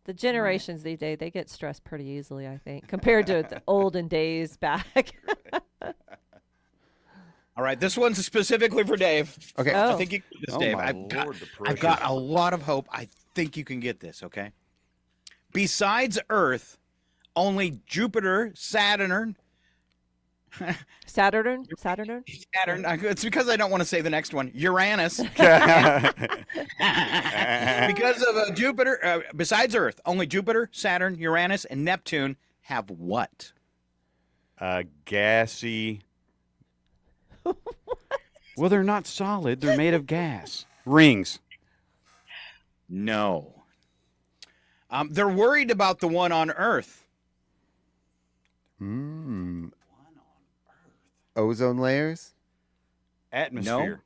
the generations these days, they get stressed pretty easily, I think, compared to the olden days back. All right, this one's specifically for Dave. Okay. I think you can get this, Oh, Dave. my I've Lord, the I've got a lot of hope. I think you can get this, okay? Besides Earth, only Jupiter, Saturn, Saturn. It's because I don't want to say the next one. Uranus. Because of Jupiter, besides Earth, only Jupiter, Saturn, Uranus, and Neptune have what? Gassy. Well, they're not solid. They're made of gas. Rings. No. They're worried about the one on Earth. Ozone layers? Atmosphere.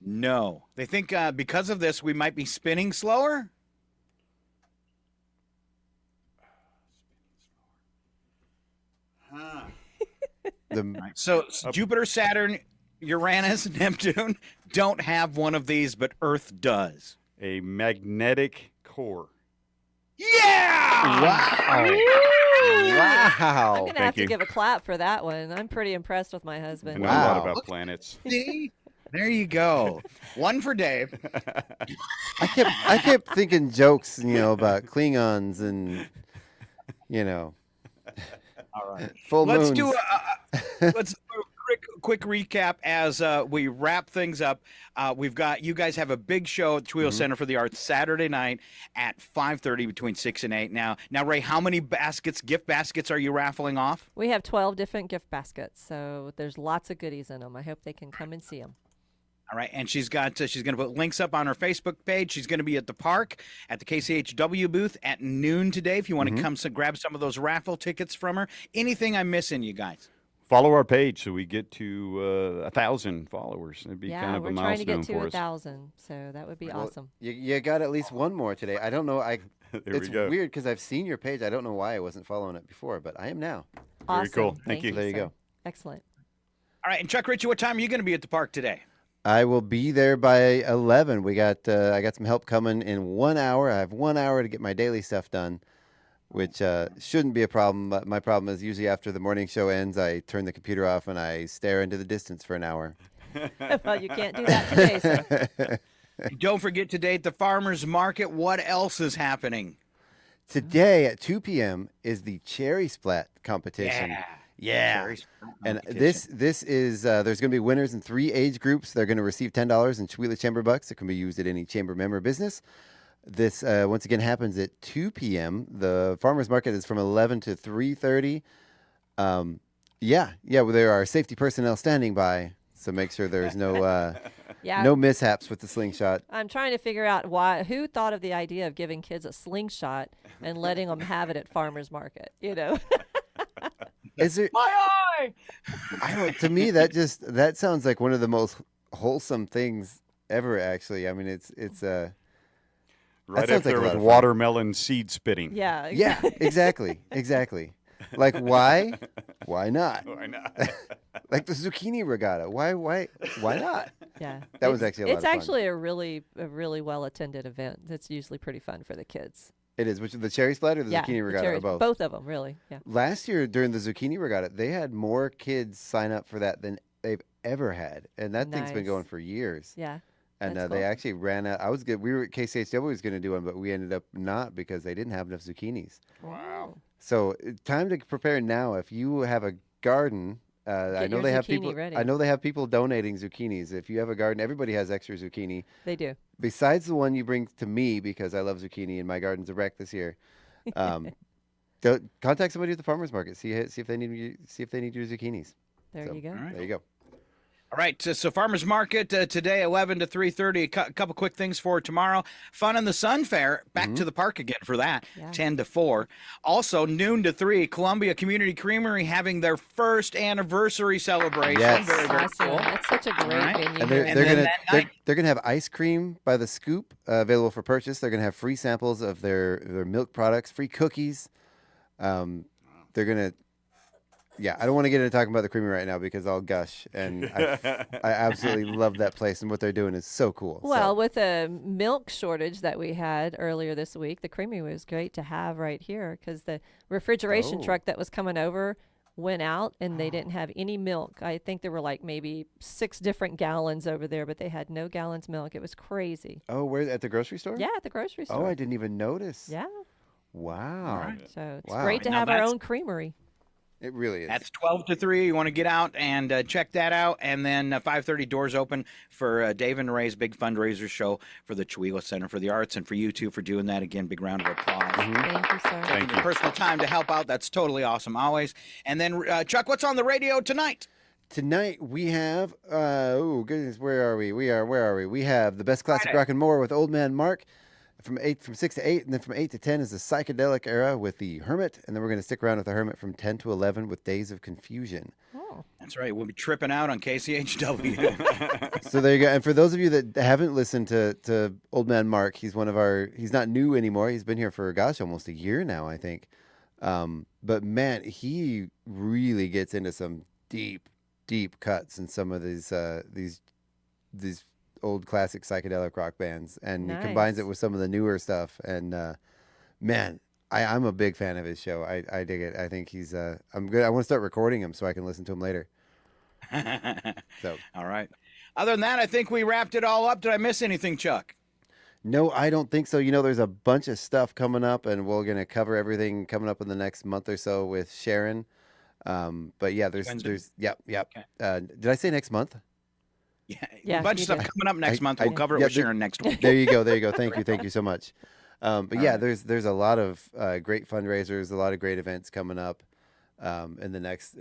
No. They think because of this, we might be spinning slower? So Jupiter, Saturn, Uranus, Neptune don't have one of these, but Earth does. A magnetic core. Yeah! Wow. Wow. I'm going to have to give a clap for that one. I'm pretty impressed with my husband. I know a lot about planets. See? There you go. One for Dave. I kept thinking jokes, about Klingons and, All right. full Let's moons. do let's do a quick recap as we wrap things up. You guys have a big show at the Chewillo Center for the Arts Saturday night at 5:30 between 6 and 8. Now, Ray, how many gift baskets are you raffling off? We have 12 different gift baskets, so there's lots of goodies in them. I hope they can come and see them. All right, and she's going to put links up on her Facebook page. She's going to be at the park at the KCHW booth at noon today. If you want to come grab some of those raffle tickets from her. Anything I'm missing, you guys? Follow our page so we get to 1,000 followers. It'd be kind of a milestone for us. Yeah, we're trying to get to 1,000, so that would be awesome. You got at least one more today. I don't know. It's we go. weird because I've seen your page. I don't know why I wasn't following it before, but I am now. Awesome. Very cool. Thank you. There you go. Excellent. All right, and Chuck Ritchie, what time are you going to be at the park today? I will be there by 11. I got some help coming in 1 hour. I have 1 hour to get my daily stuff done, which shouldn't be a problem. But my problem is usually after the morning show ends, I turn the computer off and I stare into the distance for an hour. Well, you can't do that today, sir. Don't forget today at the Farmers Market. What else is happening? Today at 2 p.m. is the Cherry Splat competition. Yeah. And this is there's going to be winners in 3 age groups. They're going to receive $10 in Chewillo Chamber bucks. It can be used at any chamber member business. This once again happens at 2 p.m. The farmers market is from 11 to 3:30. Well, there are safety personnel standing by, so make sure there's no no mishaps with the slingshot. I'm trying to figure out who thought of the idea of giving kids a slingshot and letting them have it at farmers market. Is it my eye? I don't. To me, that sounds like one of the most wholesome things ever. Actually, I mean, it's right up there with watermelon seed spitting. Yeah. Yeah. Exactly. Like why? Why not? Why not? Like the zucchini regatta. Why not? Yeah. That was actually a lot of fun. It's actually a really well attended event. It's usually pretty fun for the kids. It is. Which the cherry splat or the zucchini regatta or both? Both of them, really. Yeah. Last year during the zucchini regatta, they had more kids sign up for that than they've ever had, and that thing's been going for years. Yeah. And they actually ran out. We were at KCHW was going to do one, but we ended up not because they didn't have enough zucchinis. Wow. So time to prepare now. If you have a garden, I know they have people. ready. I know they have people donating zucchinis. If you have a garden, everybody has extra zucchini. They do. Besides the one you bring to me because I love zucchini and my garden's a wreck this year. Contact somebody at the farmers market. See if they need your zucchinis. There you go. Right. There you go. All right, so Farmers Market today, 11 to 3:30. A couple quick things for tomorrow. Fun in the Sun Fair, back to the park again for that, 10 to 4. Also, noon to 3, Columbia Community Creamery having their first anniversary celebration. Yes. Very, very Awesome. cool. That's such a great venue. And they're gonna have ice cream by the scoop available for purchase. They're gonna have free samples of their milk products, free cookies. They're gonna. Yeah, I don't want to get into talking about the creamery right now because I'll gush, and I absolutely love that place, and what they're doing is so cool. Well, with a milk shortage that we had earlier this week, the creamery was great to have right here because the refrigeration truck that was coming over went out, and they didn't have any milk. I think there were like maybe 6 different gallons over there, but they had no gallons milk. It was crazy. Oh, where at the grocery store? Yeah, at the grocery store. Oh, I didn't even notice. Yeah. Wow. So it's Wow. great to Now have our that's- own creamery. It really is. That's 12 to 3. You want to get out and check that out. And then 5:30 doors open for Dave and Ray's big fundraiser show for the Chihuahua Center for the Arts. And for you two for doing that. Again, big round of applause. Thank you, sir. Taking your personal time to help out. That's totally awesome, always. And then, Chuck, what's on the radio tonight? Tonight we have, oh goodness, where are we? Where are we? We have the best classic rock and more with Old Man Mark from 6 to 8, and then from 8 to 10 is the psychedelic era with the Hermit, and then we're going to stick around with the Hermit from 10 to 11 with Days of Confusion. Oh. That's right. We'll be tripping out on KCHW. So there you go. And for those of you that haven't listened to Old Man Mark, he's he's not new anymore. He's been here for, almost a year now, I think. But man, he really gets into some deep cuts in some of these old classic psychedelic rock bands, and he combines it with some of the newer stuff. And man, I'm a big fan of his show. I dig it. I think he's I'm good. I want to start recording him so I can listen to him later. So all right. Other than that, I think we wrapped it all up. Did I miss anything, Chuck? No, I don't think so. There's a bunch of stuff coming up, and we're going to cover everything coming up in the next month or so with Sharon. But yeah, there's yep. Okay. Did I say next month? Yeah, a bunch of stuff coming up next month. We'll cover it with Sharon next week. There you go. Thank you so much. But yeah, there's a lot of great fundraisers, a lot of great events coming up in the next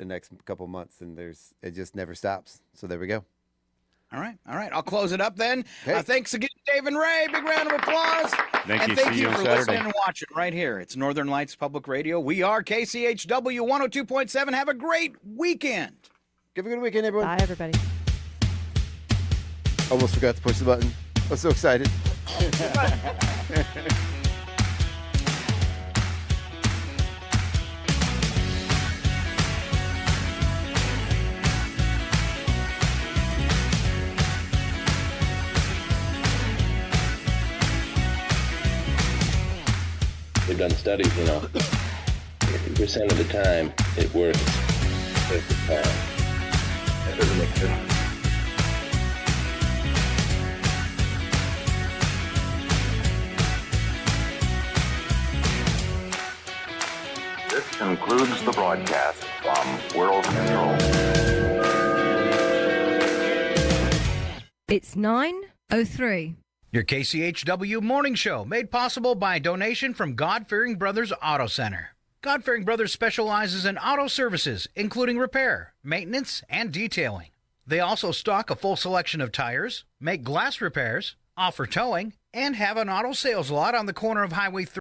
couple months, and it just never stops. So there we go. All right. I'll close it up then. Okay. Thanks again, Dave and Ray. Big round of applause. Thank you. Thank See you you for on Saturday. listening and watching right here. It's Northern Lights Public Radio. We are KCHW 102.7. Have a great weekend. Have a good weekend, everyone. Bye, everybody. Almost forgot to push the button. I was so excited. They've done studies, 50% of the time it works. That doesn't make sense. This concludes the broadcast from World Control. It's 9:03. Your KCHW morning show made possible by a donation from God-Fearing Brothers Auto Center. God-Fearing Brothers specializes in auto services, including repair, maintenance, and detailing. They also stock a full selection of tires, make glass repairs, offer towing, and have an auto sales lot on the corner of Highway 3